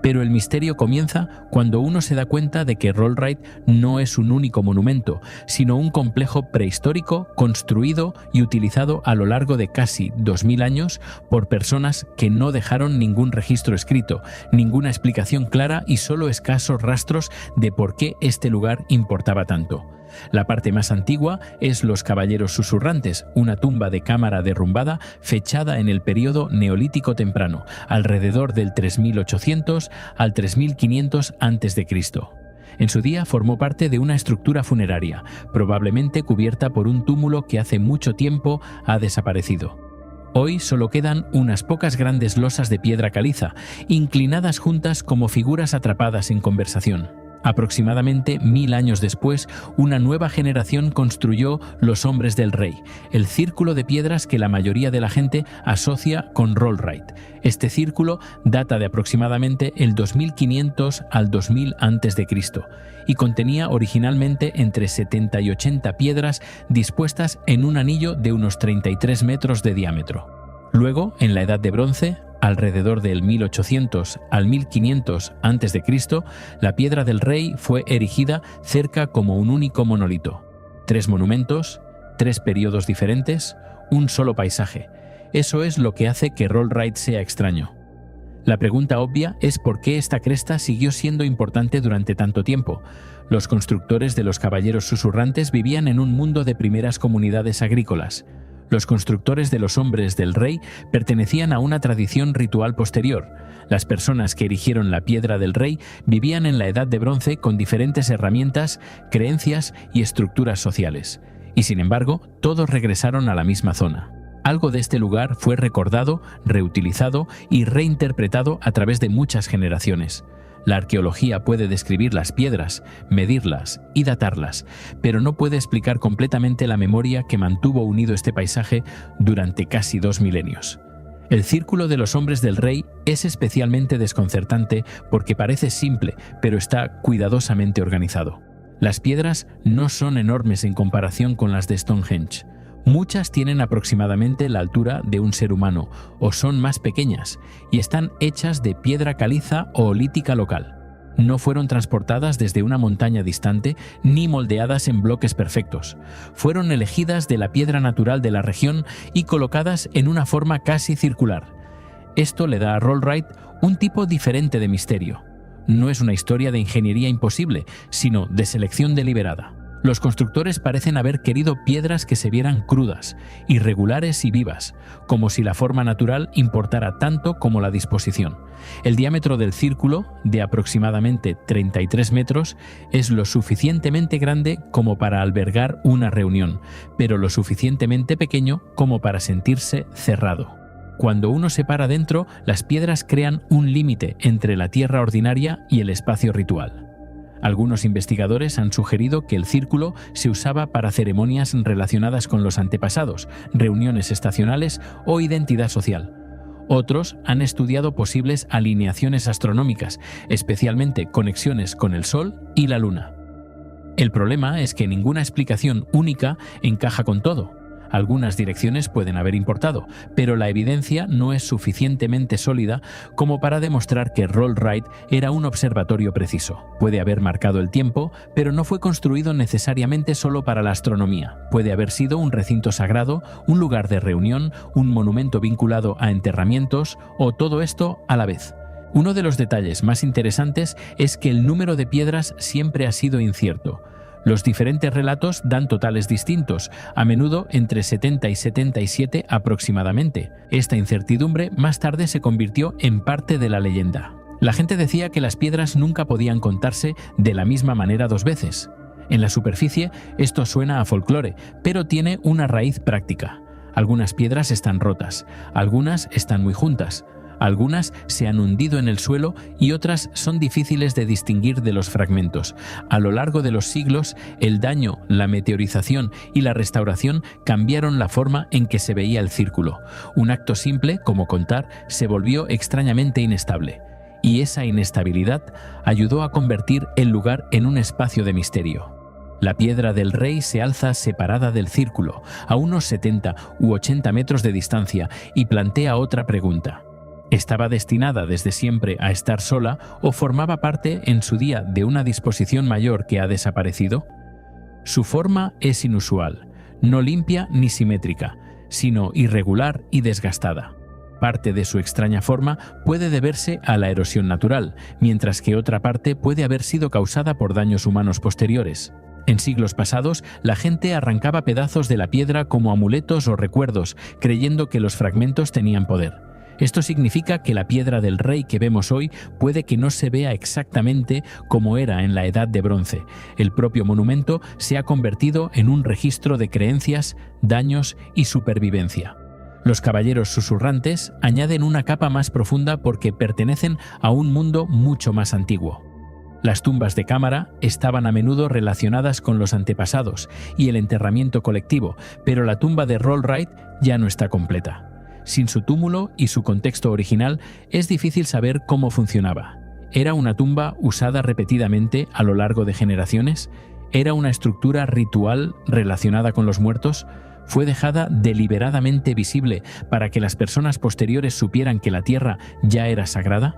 Pero el misterio comienza cuando uno se da cuenta de que Rollright no es un único monumento, sino un complejo prehistórico construido y utilizado a lo largo de casi 2000 años por personas que no dejaron ningún registro escrito, ninguna explicación clara y solo escasos rastros de por qué este lugar importaba tanto. La parte más antigua es Los Caballeros Susurrantes, una tumba de cámara derrumbada fechada en el período Neolítico temprano, alrededor del 3800 al 3500 a.C. En su día formó parte de una estructura funeraria, probablemente cubierta por un túmulo que hace mucho tiempo ha desaparecido. Hoy solo quedan unas pocas grandes losas de piedra caliza, inclinadas juntas como figuras atrapadas en conversación. Aproximadamente 1000 años después, una nueva generación construyó Los Hombres del Rey, el círculo de piedras que la mayoría de la gente asocia con Rollright. Este círculo data de aproximadamente el 2500 al 2000 a.C. y contenía originalmente entre 70 y 80 piedras dispuestas en un anillo de unos 33 metros de diámetro. Luego, en la Edad de Bronce, alrededor del 1800 al 1500 a.C., la Piedra del Rey fue erigida cerca como un único monolito. 3 monumentos, 3 periodos diferentes, un solo paisaje. Eso es lo que hace que Rollright sea extraño. La pregunta obvia es por qué esta cresta siguió siendo importante durante tanto tiempo. Los constructores de los Caballeros Susurrantes vivían en un mundo de primeras comunidades agrícolas. Los constructores de los Hombres del Rey pertenecían a una tradición ritual posterior. Las personas que erigieron la Piedra del Rey vivían en la Edad de Bronce con diferentes herramientas, creencias y estructuras sociales. Y sin embargo, todos regresaron a la misma zona. Algo de este lugar fue recordado, reutilizado y reinterpretado a través de muchas generaciones. La arqueología puede describir las piedras, medirlas y datarlas, pero no puede explicar completamente la memoria que mantuvo unido este paisaje durante casi 2 milenios. El círculo de los Hombres del Rey es especialmente desconcertante porque parece simple, pero está cuidadosamente organizado. Las piedras no son enormes en comparación con las de Stonehenge. Muchas tienen aproximadamente la altura de un ser humano o son más pequeñas y están hechas de piedra caliza o olítica local. No fueron transportadas desde una montaña distante ni moldeadas en bloques perfectos. Fueron elegidas de la piedra natural de la región y colocadas en una forma casi circular. Esto le da a Rollright un tipo diferente de misterio. No es una historia de ingeniería imposible, sino de selección deliberada. Los constructores parecen haber querido piedras que se vieran crudas, irregulares y vivas, como si la forma natural importara tanto como la disposición. El diámetro del círculo, de aproximadamente 33 metros, es lo suficientemente grande como para albergar una reunión, pero lo suficientemente pequeño como para sentirse cerrado. Cuando uno se para dentro, las piedras crean un límite entre la tierra ordinaria y el espacio ritual. Algunos investigadores han sugerido que el círculo se usaba para ceremonias relacionadas con los antepasados, reuniones estacionales o identidad social. Otros han estudiado posibles alineaciones astronómicas, especialmente conexiones con el Sol y la Luna. El problema es que ninguna explicación única encaja con todo. Algunas direcciones pueden haber importado, pero la evidencia no es suficientemente sólida como para demostrar que Rollright era un observatorio preciso. Puede haber marcado el tiempo, pero no fue construido necesariamente solo para la astronomía. Puede haber sido un recinto sagrado, un lugar de reunión, un monumento vinculado a enterramientos o todo esto a la vez. Uno de los detalles más interesantes es que el número de piedras siempre ha sido incierto. Los diferentes relatos dan totales distintos, a menudo entre 70 y 77 aproximadamente. Esta incertidumbre más tarde se convirtió en parte de la leyenda. La gente decía que las piedras nunca podían contarse de la misma manera 2 veces. En la superficie, esto suena a folclore, pero tiene una raíz práctica. Algunas piedras están rotas, algunas están muy juntas. Algunas se han hundido en el suelo y otras son difíciles de distinguir de los fragmentos. A lo largo de los siglos, el daño, la meteorización y la restauración cambiaron la forma en que se veía el círculo. Un acto simple, como contar, se volvió extrañamente inestable. Y esa inestabilidad ayudó a convertir el lugar en un espacio de misterio. La piedra del rey se alza separada del círculo, a unos 70 u 80 metros de distancia, y plantea otra pregunta. ¿Estaba destinada desde siempre a estar sola o formaba parte en su día de una disposición mayor que ha desaparecido? Su forma es inusual, no limpia ni simétrica, sino irregular y desgastada. Parte de su extraña forma puede deberse a la erosión natural, mientras que otra parte puede haber sido causada por daños humanos posteriores. En siglos pasados, la gente arrancaba pedazos de la piedra como amuletos o recuerdos, creyendo que los fragmentos tenían poder. Esto significa que la piedra del rey que vemos hoy puede que no se vea exactamente como era en la Edad de Bronce. El propio monumento se ha convertido en un registro de creencias, daños y supervivencia. Los caballeros susurrantes añaden una capa más profunda porque pertenecen a un mundo mucho más antiguo. Las tumbas de cámara estaban a menudo relacionadas con los antepasados y el enterramiento colectivo, pero la tumba de Rollright ya no está completa. Sin su túmulo y su contexto original, es difícil saber cómo funcionaba. ¿Era una tumba usada repetidamente a lo largo de generaciones? ¿Era una estructura ritual relacionada con los muertos? ¿Fue dejada deliberadamente visible para que las personas posteriores supieran que la tierra ya era sagrada?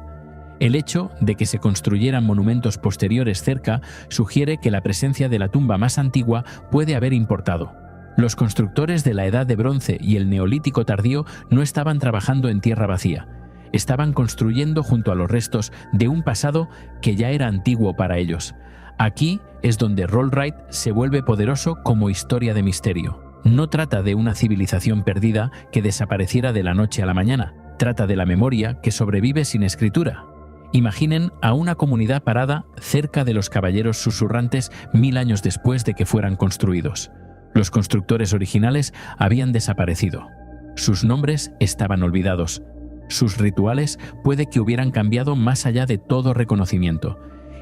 El hecho de que se construyeran monumentos posteriores cerca sugiere que la presencia de la tumba más antigua puede haber importado. Los constructores de la Edad de Bronce y el Neolítico tardío no estaban trabajando en tierra vacía. Estaban construyendo junto a los restos de un pasado que ya era antiguo para ellos. Aquí es donde Rollright se vuelve poderoso como historia de misterio. No trata de una civilización perdida que desapareciera de la noche a la mañana. Trata de la memoria que sobrevive sin escritura. Imaginen a una comunidad parada cerca de los caballeros susurrantes 1000 años después de que fueran construidos. Los constructores originales habían desaparecido. Sus nombres estaban olvidados. Sus rituales puede que hubieran cambiado más allá de todo reconocimiento.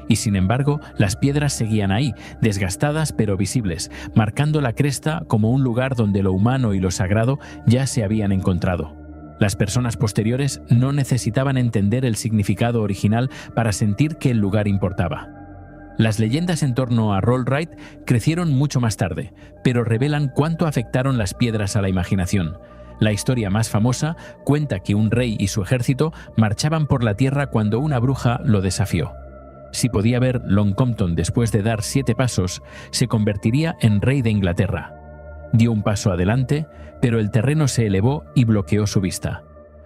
Y sin embargo, las piedras seguían ahí, desgastadas pero visibles, marcando la cresta como un lugar donde lo humano y lo sagrado ya se habían encontrado. Las personas posteriores no necesitaban entender el significado original para sentir que el lugar importaba. Las leyendas en torno a Rollright crecieron mucho más tarde, pero revelan cuánto afectaron las piedras a la imaginación. La historia más famosa cuenta que un rey y su ejército marchaban por la tierra cuando una bruja lo desafió. Si podía ver Long Compton después de dar 7 pasos, se convertiría en rey de Inglaterra. Dio un paso adelante, pero el terreno se elevó y bloqueó su vista.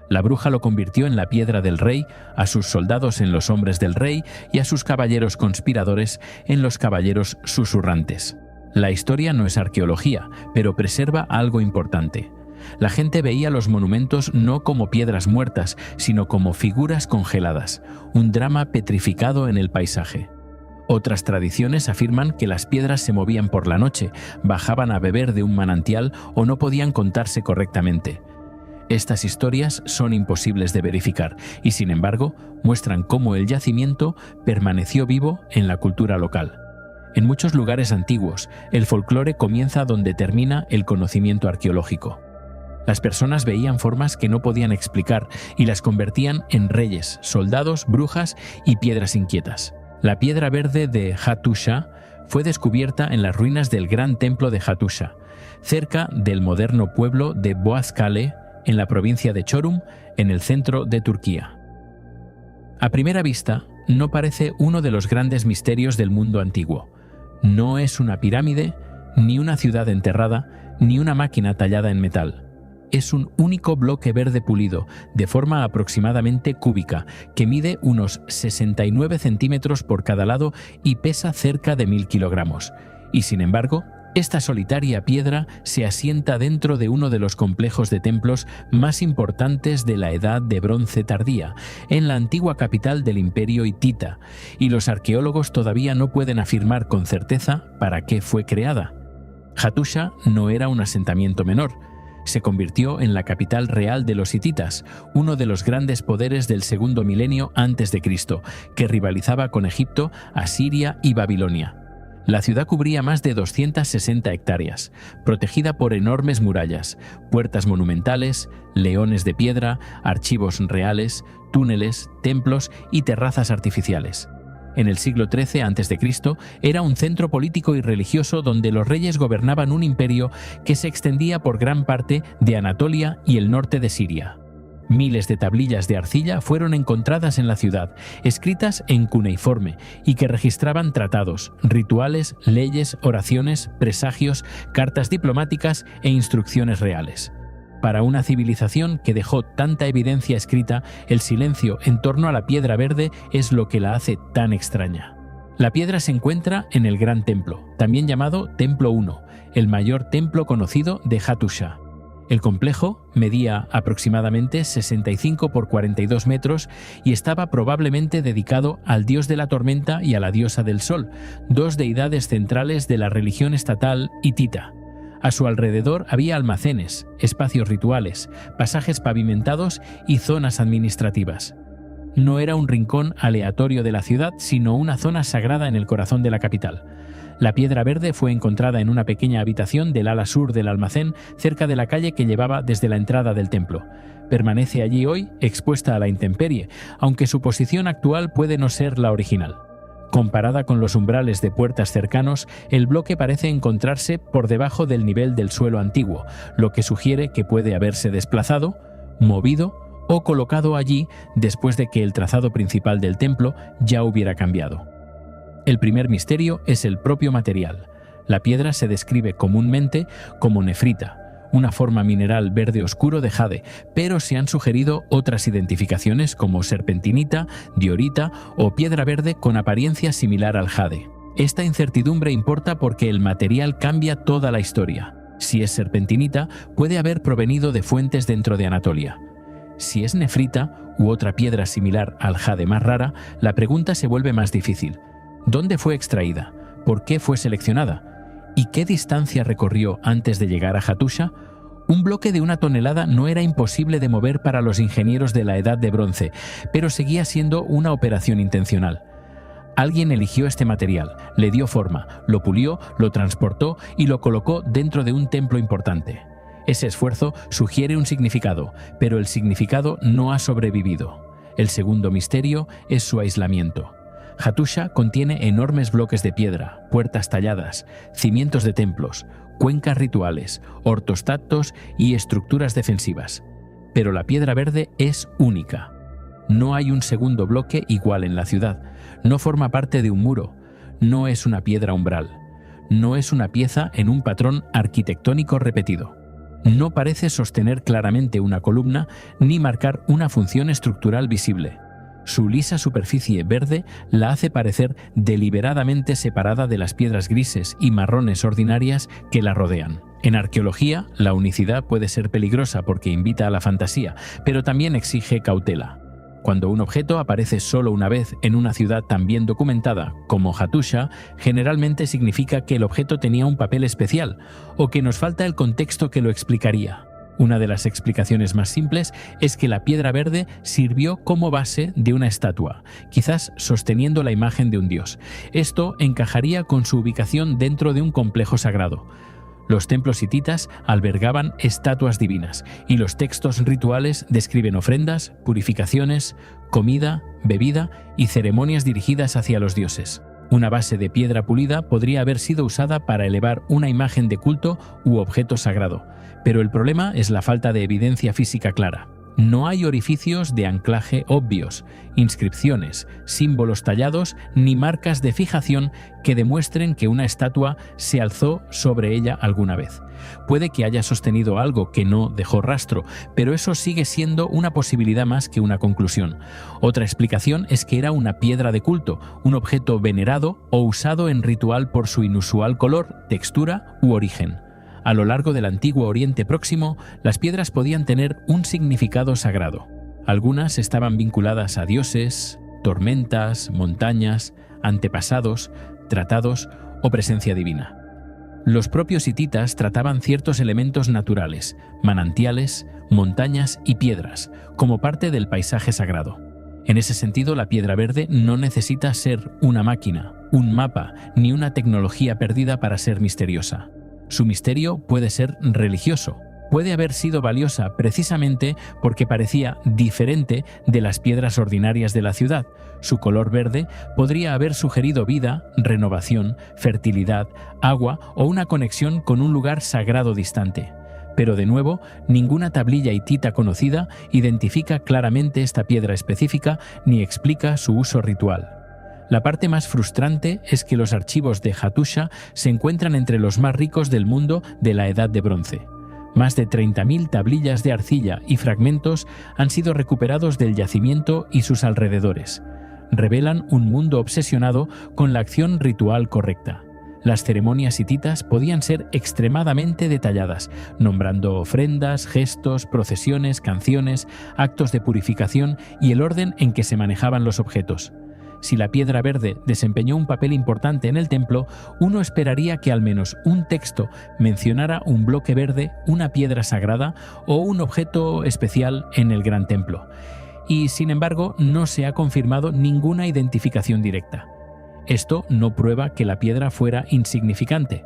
La bruja lo convirtió en la piedra del rey, a sus soldados en los hombres del rey y a sus caballeros conspiradores en los caballeros susurrantes. La historia no es arqueología, pero preserva algo importante. La gente veía los monumentos no como piedras muertas, sino como figuras congeladas, un drama petrificado en el paisaje. Otras tradiciones afirman que las piedras se movían por la noche, bajaban a beber de un manantial o no podían contarse correctamente. Estas historias son imposibles de verificar y, sin embargo, muestran cómo el yacimiento permaneció vivo en la cultura local. En muchos lugares antiguos, el folclore comienza donde termina el conocimiento arqueológico. Las personas veían formas que no podían explicar y las convertían en reyes, soldados, brujas y piedras inquietas. La piedra verde de Hattusha fue descubierta en las ruinas del gran templo de Hattusha, cerca del moderno pueblo de Boğazkale, en la provincia de Çorum, en el centro de Turquía. A primera vista, no parece uno de los grandes misterios del mundo antiguo. No es una pirámide, ni una ciudad enterrada, ni una máquina tallada en metal. Es un único bloque verde pulido, de forma aproximadamente cúbica, que mide unos 69 centímetros por cada lado y pesa cerca de 1000 kilogramos. Y sin embargo, esta solitaria piedra se asienta dentro de uno de los complejos de templos más importantes de la Edad de Bronce tardía, en la antigua capital del Imperio hitita, y los arqueólogos todavía no pueden afirmar con certeza para qué fue creada. Hattusha no era un asentamiento menor. Se convirtió en la capital real de los hititas, uno de los grandes poderes del segundo milenio antes de Cristo, que rivalizaba con Egipto, Asiria y Babilonia. La ciudad cubría más de 260 hectáreas, protegida por enormes murallas, puertas monumentales, leones de piedra, archivos reales, túneles, templos y terrazas artificiales. En el siglo XIII a.C. era un centro político y religioso donde los reyes gobernaban un imperio que se extendía por gran parte de Anatolia y el norte de Siria. Miles de tablillas de arcilla fueron encontradas en la ciudad, escritas en cuneiforme y que registraban tratados, rituales, leyes, oraciones, presagios, cartas diplomáticas e instrucciones reales. Para una civilización que dejó tanta evidencia escrita, el silencio en torno a la piedra verde es lo que la hace tan extraña. La piedra se encuentra en el Gran Templo, también llamado Templo I, el mayor templo conocido de Hattusha. El complejo medía aproximadamente 65 por 42 metros y estaba probablemente dedicado al dios de la tormenta y a la diosa del sol, dos deidades centrales de la religión estatal hitita. A su alrededor había almacenes, espacios rituales, pasajes pavimentados y zonas administrativas. No era un rincón aleatorio de la ciudad, sino una zona sagrada en el corazón de la capital. La piedra verde fue encontrada en una pequeña habitación del ala sur del almacén, cerca de la calle que llevaba desde la entrada del templo. Permanece allí hoy, expuesta a la intemperie, aunque su posición actual puede no ser la original. Comparada con los umbrales de puertas cercanos, el bloque parece encontrarse por debajo del nivel del suelo antiguo, lo que sugiere que puede haberse desplazado, movido o colocado allí después de que el trazado principal del templo ya hubiera cambiado. El primer misterio es el propio material. La piedra se describe comúnmente como nefrita, una forma mineral verde oscuro de jade, pero se han sugerido otras identificaciones como serpentinita, diorita o piedra verde con apariencia similar al jade. Esta incertidumbre importa porque el material cambia toda la historia. Si es serpentinita, puede haber provenido de fuentes dentro de Anatolia. Si es nefrita u otra piedra similar al jade más rara, la pregunta se vuelve más difícil. ¿Dónde fue extraída? ¿Por qué fue seleccionada? ¿Y qué distancia recorrió antes de llegar a Hattusha? Un bloque de 1 tonelada no era imposible de mover para los ingenieros de la Edad de Bronce, pero seguía siendo una operación intencional. Alguien eligió este material, le dio forma, lo pulió, lo transportó y lo colocó dentro de un templo importante. Ese esfuerzo sugiere un significado, pero el significado no ha sobrevivido. El segundo misterio es su aislamiento. Hattusha contiene enormes bloques de piedra, puertas talladas, cimientos de templos, cuencas rituales, ortostatos y estructuras defensivas. Pero la piedra verde es única. No hay un segundo bloque igual en la ciudad. No forma parte de un muro. No es una piedra umbral. No es una pieza en un patrón arquitectónico repetido. No parece sostener claramente una columna ni marcar una función estructural visible. Su lisa superficie verde la hace parecer deliberadamente separada de las piedras grises y marrones ordinarias que la rodean. En arqueología, la unicidad puede ser peligrosa porque invita a la fantasía, pero también exige cautela. Cuando un objeto aparece solo una vez en una ciudad tan bien documentada como Hattusha, generalmente significa que el objeto tenía un papel especial o que nos falta el contexto que lo explicaría. Una de las explicaciones más simples es que la piedra verde sirvió como base de una estatua, quizás sosteniendo la imagen de un dios. Esto encajaría con su ubicación dentro de un complejo sagrado. Los templos hititas albergaban estatuas divinas y los textos rituales describen ofrendas, purificaciones, comida, bebida y ceremonias dirigidas hacia los dioses. Una base de piedra pulida podría haber sido usada para elevar una imagen de culto u objeto sagrado, pero el problema es la falta de evidencia física clara. No hay orificios de anclaje obvios, inscripciones, símbolos tallados ni marcas de fijación que demuestren que una estatua se alzó sobre ella alguna vez. Puede que haya sostenido algo que no dejó rastro, pero eso sigue siendo una posibilidad más que una conclusión. Otra explicación es que era una piedra de culto, un objeto venerado o usado en ritual por su inusual color, textura u origen. A lo largo del antiguo Oriente Próximo, las piedras podían tener un significado sagrado. Algunas estaban vinculadas a dioses, tormentas, montañas, antepasados, tratados o presencia divina. Los propios hititas trataban ciertos elementos naturales, manantiales, montañas y piedras, como parte del paisaje sagrado. En ese sentido, la piedra verde no necesita ser una máquina, un mapa, ni una tecnología perdida para ser misteriosa. Su misterio puede ser religioso. Puede haber sido valiosa precisamente porque parecía diferente de las piedras ordinarias de la ciudad. Su color verde podría haber sugerido vida, renovación, fertilidad, agua o una conexión con un lugar sagrado distante. Pero de nuevo, ninguna tablilla hitita conocida identifica claramente esta piedra específica ni explica su uso ritual. La parte más frustrante es que los archivos de Hattusha se encuentran entre los más ricos del mundo de la Edad de Bronce. Más de 30.000 tablillas de arcilla y fragmentos han sido recuperados del yacimiento y sus alrededores. Revelan un mundo obsesionado con la acción ritual correcta. Las ceremonias hititas podían ser extremadamente detalladas, nombrando ofrendas, gestos, procesiones, canciones, actos de purificación y el orden en que se manejaban los objetos. Si la piedra verde desempeñó un papel importante en el templo, uno esperaría que al menos un texto mencionara un bloque verde, una piedra sagrada o un objeto especial en el gran templo. Y, sin embargo, no se ha confirmado ninguna identificación directa. Esto no prueba que la piedra fuera insignificante.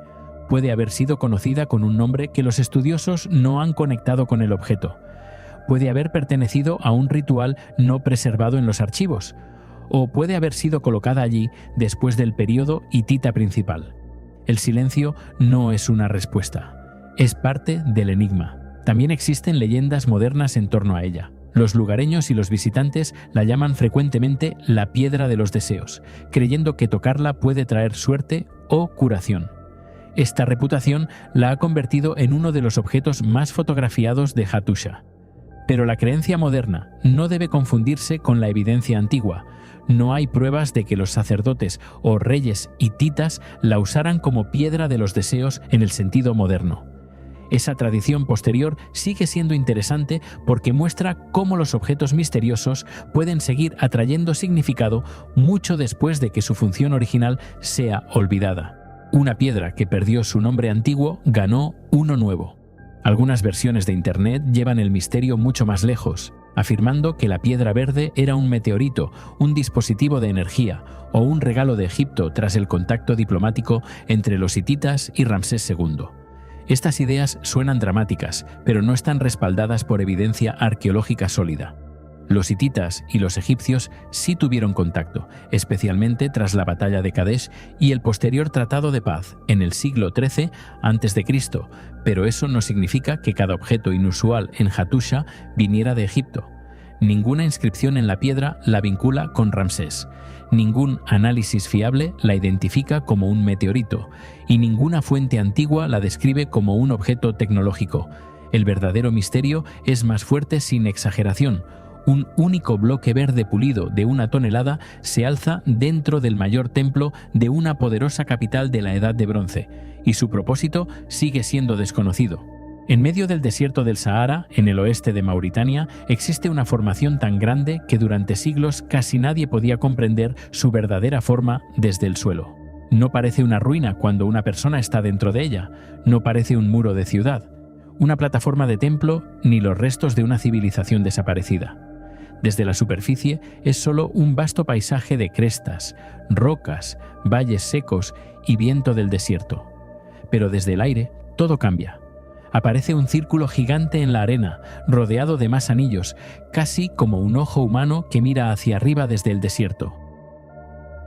Puede haber sido conocida con un nombre que los estudiosos no han conectado con el objeto. Puede haber pertenecido a un ritual no preservado en los archivos, o puede haber sido colocada allí después del período hitita principal. El silencio no es una respuesta, es parte del enigma. También existen leyendas modernas en torno a ella. Los lugareños y los visitantes la llaman frecuentemente la piedra de los deseos, creyendo que tocarla puede traer suerte o curación. Esta reputación la ha convertido en uno de los objetos más fotografiados de Hattusha. Pero la creencia moderna no debe confundirse con la evidencia antigua. No hay pruebas de que los sacerdotes o reyes hititas la usaran como piedra de los deseos en el sentido moderno. Esa tradición posterior sigue siendo interesante porque muestra cómo los objetos misteriosos pueden seguir atrayendo significado mucho después de que su función original sea olvidada. Una piedra que perdió su nombre antiguo ganó uno nuevo. Algunas versiones de Internet llevan el misterio mucho más lejos, afirmando que la piedra verde era un meteorito, un dispositivo de energía o un regalo de Egipto tras el contacto diplomático entre los hititas y Ramsés II. Estas ideas suenan dramáticas, pero no están respaldadas por evidencia arqueológica sólida. Los hititas y los egipcios sí tuvieron contacto, especialmente tras la batalla de Kadesh y el posterior tratado de paz en el siglo XIII a.C., pero eso no significa que cada objeto inusual en Hattusha viniera de Egipto. Ninguna inscripción en la piedra la vincula con Ramsés. Ningún análisis fiable la identifica como un meteorito y ninguna fuente antigua la describe como un objeto tecnológico. El verdadero misterio es más fuerte sin exageración. Un único bloque verde pulido de 1 tonelada se alza dentro del mayor templo de una poderosa capital de la Edad de Bronce, y su propósito sigue siendo desconocido. En medio del desierto del Sahara, en el oeste de Mauritania, existe una formación tan grande que durante siglos casi nadie podía comprender su verdadera forma desde el suelo. No parece una ruina cuando una persona está dentro de ella, no parece un muro de ciudad, una plataforma de templo ni los restos de una civilización desaparecida. Desde la superficie es solo un vasto paisaje de crestas, rocas, valles secos y viento del desierto. Pero desde el aire todo cambia. Aparece un círculo gigante en la arena, rodeado de más anillos, casi como un ojo humano que mira hacia arriba desde el desierto.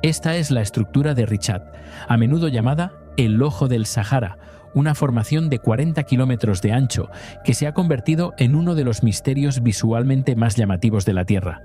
Esta es la estructura de Richat, a menudo llamada el Ojo del Sahara, una formación de 40 kilómetros de ancho que se ha convertido en uno de los misterios visualmente más llamativos de la Tierra.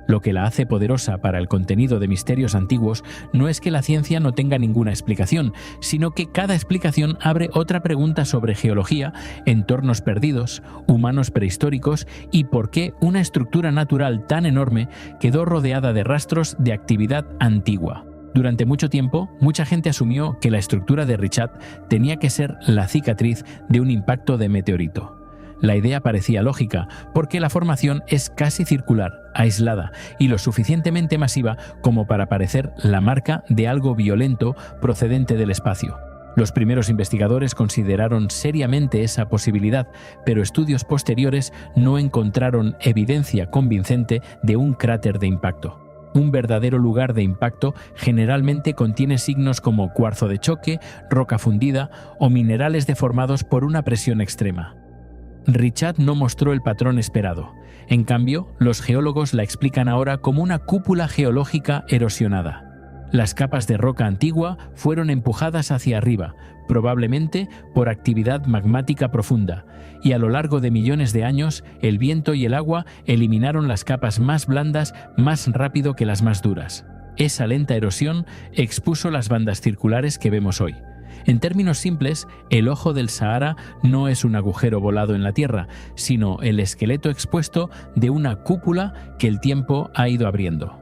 Lo que la hace poderosa para el contenido de misterios antiguos no es que la ciencia no tenga ninguna explicación, sino que cada explicación abre otra pregunta sobre geología, entornos perdidos, humanos prehistóricos y por qué una estructura natural tan enorme quedó rodeada de rastros de actividad antigua. Durante mucho tiempo, mucha gente asumió que la estructura de Richat tenía que ser la cicatriz de un impacto de meteorito. La idea parecía lógica, porque la formación es casi circular, aislada y lo suficientemente masiva como para parecer la marca de algo violento procedente del espacio. Los primeros investigadores consideraron seriamente esa posibilidad, pero estudios posteriores no encontraron evidencia convincente de un cráter de impacto. Un verdadero lugar de impacto generalmente contiene signos como cuarzo de choque, roca fundida o minerales deformados por una presión extrema. Richat no mostró el patrón esperado. En cambio, los geólogos la explican ahora como una cúpula geológica erosionada. Las capas de roca antigua fueron empujadas hacia arriba, probablemente por actividad magmática profunda, y a lo largo de millones de años, el viento y el agua eliminaron las capas más blandas más rápido que las más duras. Esa lenta erosión expuso las bandas circulares que vemos hoy. En términos simples, el ojo del Sahara no es un agujero volado en la Tierra, sino el esqueleto expuesto de una cúpula que el tiempo ha ido abriendo.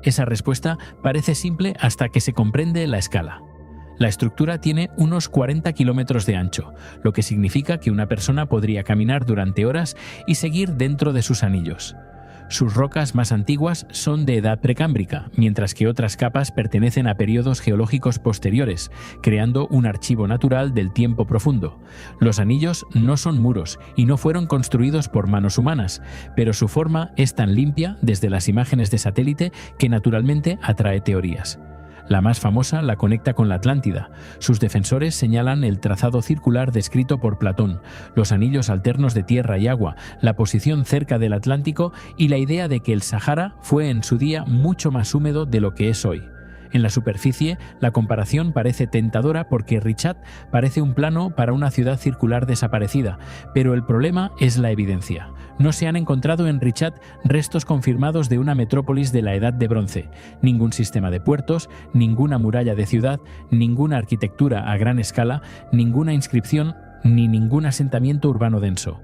Esa respuesta parece simple hasta que se comprende la escala. La estructura tiene unos 40 kilómetros de ancho, lo que significa que una persona podría caminar durante horas y seguir dentro de sus anillos. Sus rocas más antiguas son de edad precámbrica, mientras que otras capas pertenecen a periodos geológicos posteriores, creando un archivo natural del tiempo profundo. Los anillos no son muros y no fueron construidos por manos humanas, pero su forma es tan limpia desde las imágenes de satélite que naturalmente atrae teorías. La más famosa la conecta con la Atlántida. Sus defensores señalan el trazado circular descrito por Platón, los anillos alternos de tierra y agua, la posición cerca del Atlántico y la idea de que el Sahara fue en su día mucho más húmedo de lo que es hoy. En la superficie, la comparación parece tentadora porque Richat parece un plano para una ciudad circular desaparecida, pero el problema es la evidencia. No se han encontrado en Richat restos confirmados de una metrópolis de la Edad de Bronce, ningún sistema de puertos, ninguna muralla de ciudad, ninguna arquitectura a gran escala, ninguna inscripción ni ningún asentamiento urbano denso.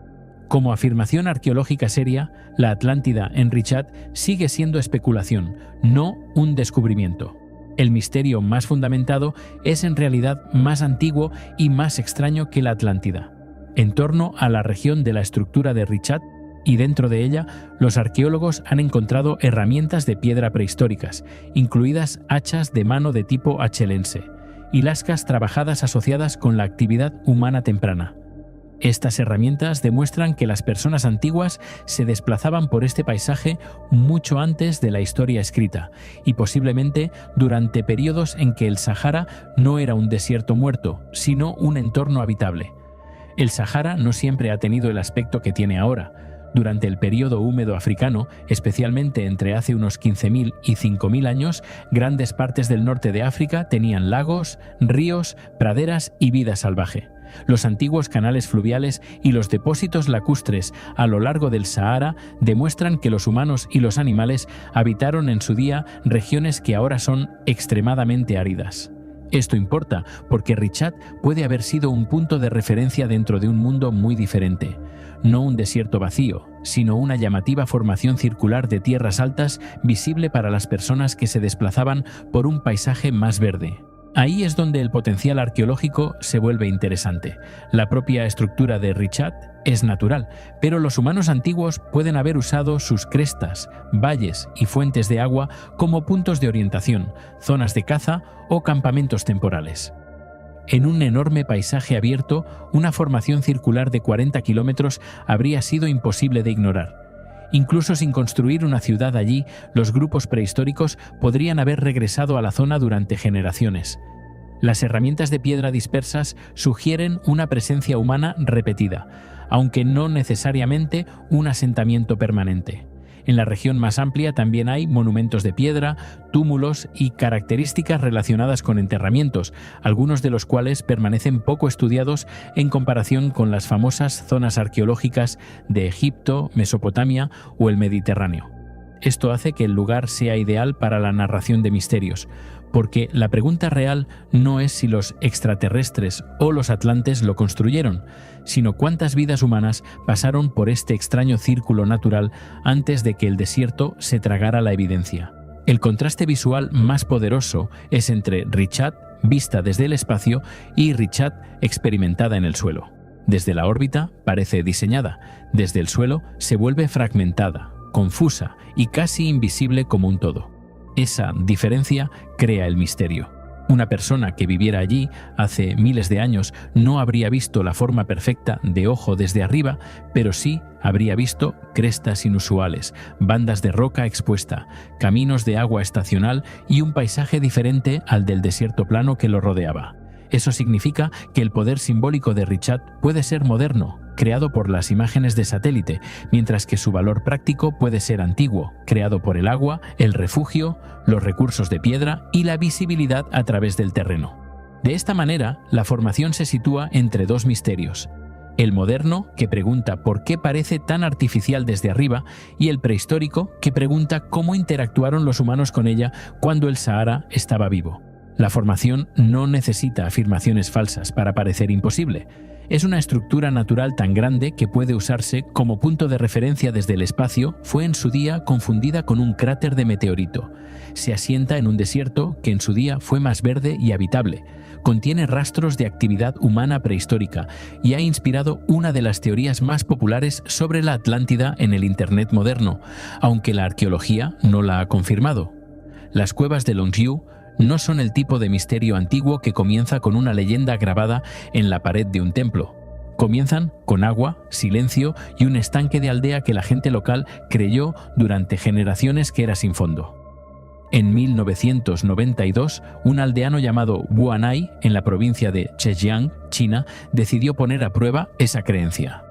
Como afirmación arqueológica seria, la Atlántida en Richat sigue siendo especulación, no un descubrimiento. El misterio más fundamentado es en realidad más antiguo y más extraño que la Atlántida. En torno a la región de la estructura de Richat y dentro de ella, los arqueólogos han encontrado herramientas de piedra prehistóricas, incluidas hachas de mano de tipo achelense y lascas trabajadas asociadas con la actividad humana temprana. Estas herramientas demuestran que las personas antiguas se desplazaban por este paisaje mucho antes de la historia escrita y posiblemente durante periodos en que el Sahara no era un desierto muerto, sino un entorno habitable. El Sahara no siempre ha tenido el aspecto que tiene ahora. Durante el período húmedo africano, especialmente entre hace unos 15.000 y 5.000 años, grandes partes del norte de África tenían lagos, ríos, praderas y vida salvaje. Los antiguos canales fluviales y los depósitos lacustres a lo largo del Sahara demuestran que los humanos y los animales habitaron en su día regiones que ahora son extremadamente áridas. Esto importa porque Richat puede haber sido un punto de referencia dentro de un mundo muy diferente. No un desierto vacío, sino una llamativa formación circular de tierras altas visible para las personas que se desplazaban por un paisaje más verde. Ahí es donde el potencial arqueológico se vuelve interesante. La propia estructura de Richat es natural, pero los humanos antiguos pueden haber usado sus crestas, valles y fuentes de agua como puntos de orientación, zonas de caza o campamentos temporales. En un enorme paisaje abierto, una formación circular de 40 kilómetros habría sido imposible de ignorar. Incluso sin construir una ciudad allí, los grupos prehistóricos podrían haber regresado a la zona durante generaciones. Las herramientas de piedra dispersas sugieren una presencia humana repetida, aunque no necesariamente un asentamiento permanente. En la región más amplia también hay monumentos de piedra, túmulos y características relacionadas con enterramientos, algunos de los cuales permanecen poco estudiados en comparación con las famosas zonas arqueológicas de Egipto, Mesopotamia o el Mediterráneo. Esto hace que el lugar sea ideal para la narración de misterios, porque la pregunta real no es si los extraterrestres o los atlantes lo construyeron, sino cuántas vidas humanas pasaron por este extraño círculo natural antes de que el desierto se tragara la evidencia. El contraste visual más poderoso es entre Richat, vista desde el espacio, y Richat, experimentada en el suelo. Desde la órbita parece diseñada, desde el suelo se vuelve fragmentada, confusa y casi invisible como un todo. Esa diferencia crea el misterio. Una persona que viviera allí hace miles de años no habría visto la forma perfecta de ojo desde arriba, pero sí habría visto crestas inusuales, bandas de roca expuesta, caminos de agua estacional y un paisaje diferente al del desierto plano que lo rodeaba. Eso significa que el poder simbólico de Richat puede ser moderno, creado por las imágenes de satélite, mientras que su valor práctico puede ser antiguo, creado por el agua, el refugio, los recursos de piedra y la visibilidad a través del terreno. De esta manera, la formación se sitúa entre dos misterios: el moderno, que pregunta por qué parece tan artificial desde arriba, y el prehistórico, que pregunta cómo interactuaron los humanos con ella cuando el Sahara estaba vivo. La formación no necesita afirmaciones falsas para parecer imposible. Es una estructura natural tan grande que puede usarse como punto de referencia desde el espacio. Fue en su día confundida con un cráter de meteorito. Se asienta en un desierto que en su día fue más verde y habitable. Contiene rastros de actividad humana prehistórica y ha inspirado una de las teorías más populares sobre la Atlántida en el Internet moderno, aunque la arqueología no la ha confirmado. Las cuevas de Longyu no son el tipo de misterio antiguo que comienza con una leyenda grabada en la pared de un templo. Comienzan con agua, silencio y un estanque de aldea que la gente local creyó durante generaciones que era sin fondo. En 1992, un aldeano llamado Wu Anai, en la provincia de Zhejiang, China, decidió poner a prueba esa creencia.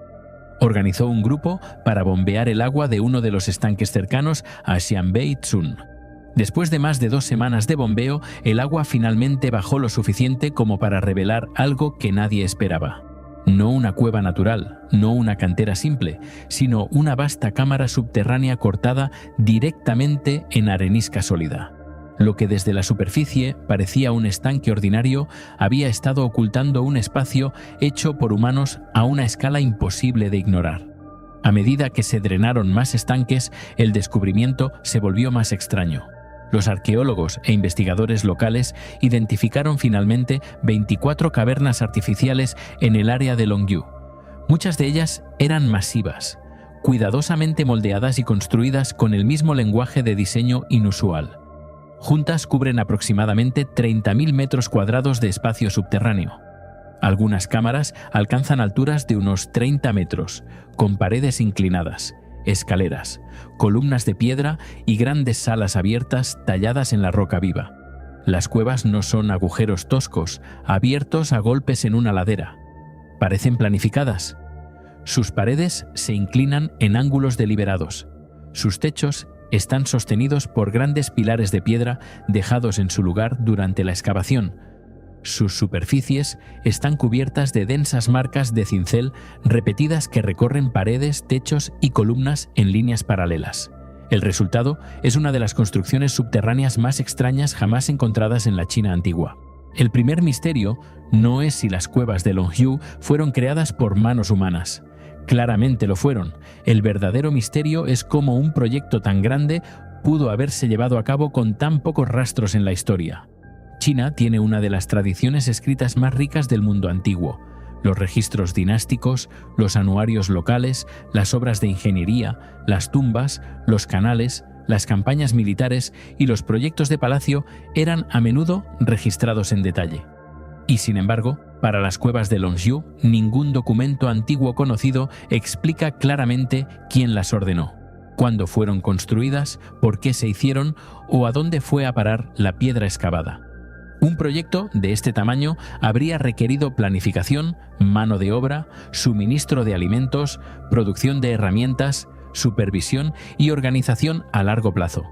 Organizó un grupo para bombear el agua de uno de los estanques cercanos a Xianbei Tsun. Después de más de 2 semanas de bombeo, el agua finalmente bajó lo suficiente como para revelar algo que nadie esperaba. No una cueva natural, no una cantera simple, sino una vasta cámara subterránea cortada directamente en arenisca sólida. Lo que desde la superficie parecía un estanque ordinario había estado ocultando un espacio hecho por humanos a una escala imposible de ignorar. A medida que se drenaron más estanques, el descubrimiento se volvió más extraño. Los arqueólogos e investigadores locales identificaron finalmente 24 cavernas artificiales en el área de Longyu. Muchas de ellas eran masivas, cuidadosamente moldeadas y construidas con el mismo lenguaje de diseño inusual. Juntas cubren aproximadamente 30.000 metros cuadrados de espacio subterráneo. Algunas cámaras alcanzan alturas de unos 30 metros, con paredes inclinadas, escaleras, columnas de piedra y grandes salas abiertas talladas en la roca viva. Las cuevas no son agujeros toscos, abiertos a golpes en una ladera. Parecen planificadas. Sus paredes se inclinan en ángulos deliberados. Sus techos están sostenidos por grandes pilares de piedra dejados en su lugar durante la excavación. Sus superficies están cubiertas de densas marcas de cincel repetidas que recorren paredes, techos y columnas en líneas paralelas. El resultado es una de las construcciones subterráneas más extrañas jamás encontradas en la China antigua. El primer misterio no es si las cuevas de Longyu fueron creadas por manos humanas. Claramente lo fueron. El verdadero misterio es cómo un proyecto tan grande pudo haberse llevado a cabo con tan pocos rastros en la historia. China tiene una de las tradiciones escritas más ricas del mundo antiguo. Los registros dinásticos, los anuarios locales, las obras de ingeniería, las tumbas, los canales, las campañas militares y los proyectos de palacio eran a menudo registrados en detalle. Y sin embargo, para las cuevas de Longyu, ningún documento antiguo conocido explica claramente quién las ordenó, cuándo fueron construidas, por qué se hicieron o a dónde fue a parar la piedra excavada. Un proyecto de este tamaño habría requerido planificación, mano de obra, suministro de alimentos, producción de herramientas, supervisión y organización a largo plazo.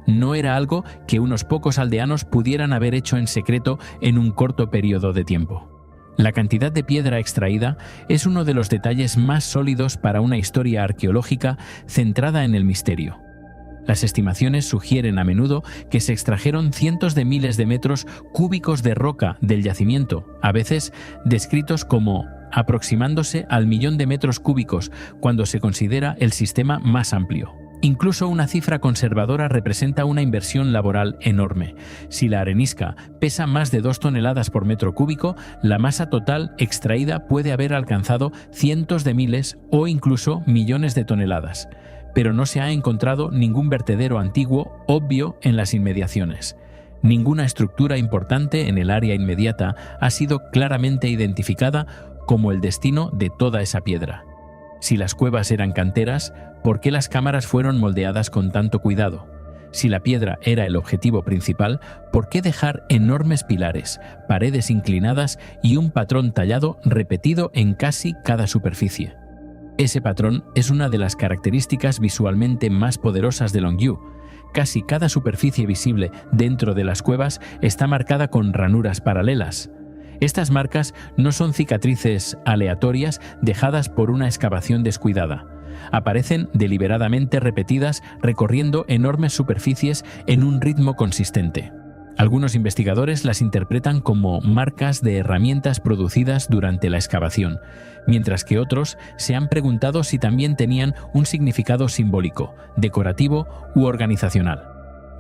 No era algo que unos pocos aldeanos pudieran haber hecho en secreto en un corto periodo de tiempo. La cantidad de piedra extraída es uno de los detalles más sólidos para una historia arqueológica centrada en el misterio. Las estimaciones sugieren a menudo que se extrajeron cientos de miles de metros cúbicos de roca del yacimiento, a veces descritos como aproximándose al 1.000.000 de metros cúbicos cuando se considera el sistema más amplio. Incluso una cifra conservadora representa una inversión laboral enorme. Si la arenisca pesa más de 2 toneladas por metro cúbico, la masa total extraída puede haber alcanzado cientos de miles o incluso millones de toneladas. Pero no se ha encontrado ningún vertedero antiguo obvio en las inmediaciones. Ninguna estructura importante en el área inmediata ha sido claramente identificada como el destino de toda esa piedra. Si las cuevas eran canteras, ¿por qué las cámaras fueron moldeadas con tanto cuidado? Si la piedra era el objetivo principal, ¿por qué dejar enormes pilares, paredes inclinadas y un patrón tallado repetido en casi cada superficie? Ese patrón es una de las características visualmente más poderosas de Longyou. Casi cada superficie visible dentro de las cuevas está marcada con ranuras paralelas. Estas marcas no son cicatrices aleatorias dejadas por una excavación descuidada. Aparecen deliberadamente repetidas recorriendo enormes superficies en un ritmo consistente. Algunos investigadores las interpretan como marcas de herramientas producidas durante la excavación, mientras que otros se han preguntado si también tenían un significado simbólico, decorativo u organizacional.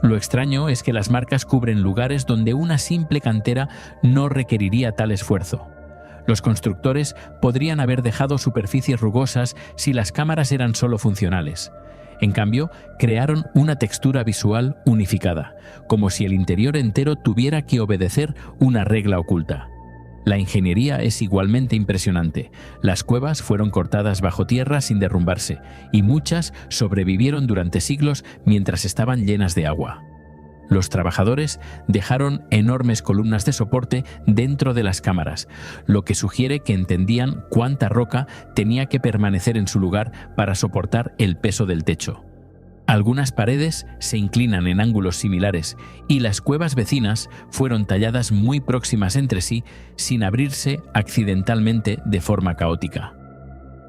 Lo extraño es que las marcas cubren lugares donde una simple cantera no requeriría tal esfuerzo. Los constructores podrían haber dejado superficies rugosas si las cámaras eran solo funcionales. En cambio, crearon una textura visual unificada, como si el interior entero tuviera que obedecer una regla oculta. La ingeniería es igualmente impresionante. Las cuevas fueron cortadas bajo tierra sin derrumbarse, y muchas sobrevivieron durante siglos mientras estaban llenas de agua. Los trabajadores dejaron enormes columnas de soporte dentro de las cámaras, lo que sugiere que entendían cuánta roca tenía que permanecer en su lugar para soportar el peso del techo. Algunas paredes se inclinan en ángulos similares y las cuevas vecinas fueron talladas muy próximas entre sí sin abrirse accidentalmente de forma caótica.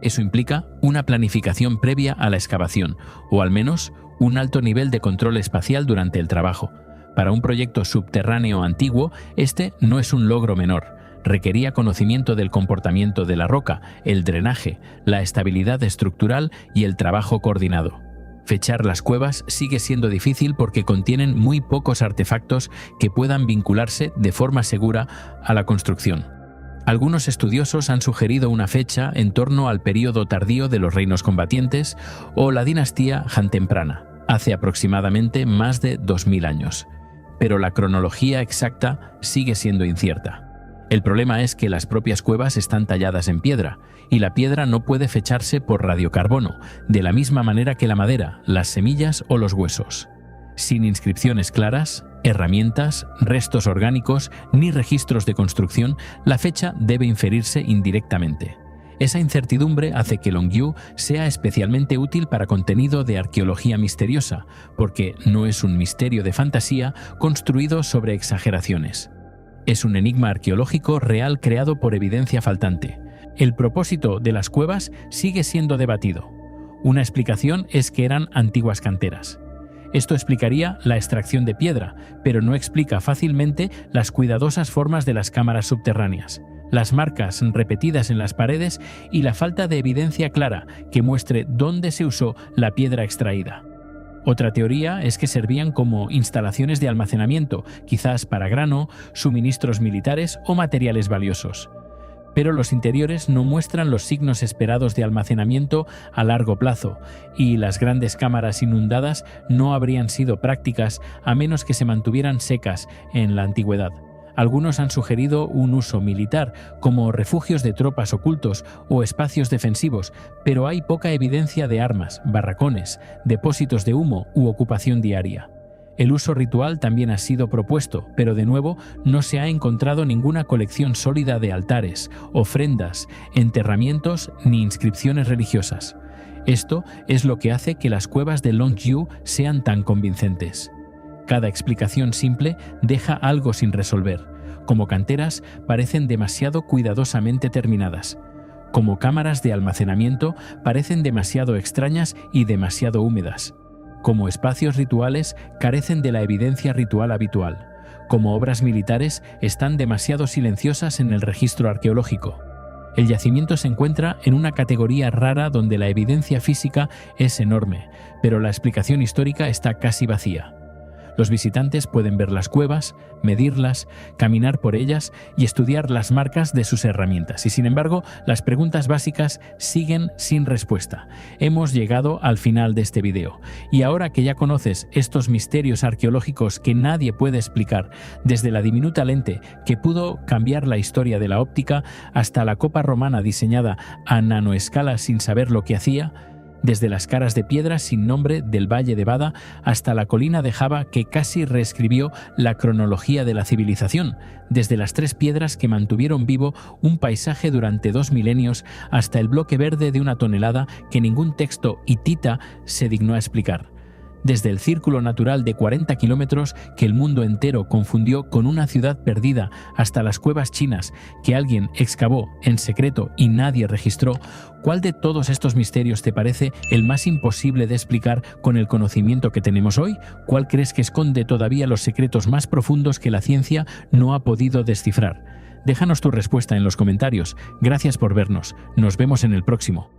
Eso implica una planificación previa a la excavación, o al menos un alto nivel de control espacial durante el trabajo. Para un proyecto subterráneo antiguo, este no es un logro menor. Requería conocimiento del comportamiento de la roca, el drenaje, la estabilidad estructural y el trabajo coordinado. Fechar las cuevas sigue siendo difícil porque contienen muy pocos artefactos que puedan vincularse de forma segura a la construcción. Algunos estudiosos han sugerido una fecha en torno al período tardío de los reinos combatientes o la dinastía Han temprana, hace aproximadamente más de 2000 años. Pero la cronología exacta sigue siendo incierta. El problema es que las propias cuevas están talladas en piedra, y la piedra no puede fecharse por radiocarbono, de la misma manera que la madera, las semillas o los huesos. Sin inscripciones claras, herramientas, restos orgánicos ni registros de construcción, la fecha debe inferirse indirectamente. Esa incertidumbre hace que Longyou sea especialmente útil para contenido de arqueología misteriosa, porque no es un misterio de fantasía construido sobre exageraciones. Es un enigma arqueológico real creado por evidencia faltante. El propósito de las cuevas sigue siendo debatido. Una explicación es que eran antiguas canteras. Esto explicaría la extracción de piedra, pero no explica fácilmente las cuidadosas formas de las cámaras subterráneas, las marcas repetidas en las paredes y la falta de evidencia clara que muestre dónde se usó la piedra extraída. Otra teoría es que servían como instalaciones de almacenamiento, quizás para grano, suministros militares o materiales valiosos. Pero los interiores no muestran los signos esperados de almacenamiento a largo plazo, y las grandes cámaras inundadas no habrían sido prácticas a menos que se mantuvieran secas en la antigüedad. Algunos han sugerido un uso militar, como refugios de tropas ocultos o espacios defensivos, pero hay poca evidencia de armas, barracones, depósitos de humo u ocupación diaria. El uso ritual también ha sido propuesto, pero de nuevo no se ha encontrado ninguna colección sólida de altares, ofrendas, enterramientos ni inscripciones religiosas. Esto es lo que hace que las cuevas de Longyou sean tan convincentes. Cada explicación simple deja algo sin resolver. Como canteras, parecen demasiado cuidadosamente terminadas. Como cámaras de almacenamiento, parecen demasiado extrañas y demasiado húmedas. Como espacios rituales, carecen de la evidencia ritual habitual. Como obras militares, están demasiado silenciosas en el registro arqueológico. El yacimiento se encuentra en una categoría rara donde la evidencia física es enorme, pero la explicación histórica está casi vacía. Los visitantes pueden ver las cuevas, medirlas, caminar por ellas y estudiar las marcas de sus herramientas. Y sin embargo, las preguntas básicas siguen sin respuesta. Hemos llegado al final de este video. Y ahora que ya conoces estos misterios arqueológicos que nadie puede explicar, desde la diminuta lente que pudo cambiar la historia de la óptica hasta la copa romana diseñada a nanoescala sin saber lo que hacía, desde las caras de piedra sin nombre del Valle de Bada hasta la colina de Java que casi reescribió la cronología de la civilización, desde las 3 piedras que mantuvieron vivo un paisaje durante 2 milenios hasta el bloque verde de 1 tonelada que ningún texto hitita se dignó a explicar. Desde el círculo natural de 40 kilómetros que el mundo entero confundió con una ciudad perdida hasta las cuevas chinas que alguien excavó en secreto y nadie registró, ¿cuál de todos estos misterios te parece el más imposible de explicar con el conocimiento que tenemos hoy? ¿Cuál crees que esconde todavía los secretos más profundos que la ciencia no ha podido descifrar? Déjanos tu respuesta en los comentarios. Gracias por vernos. Nos vemos en el próximo.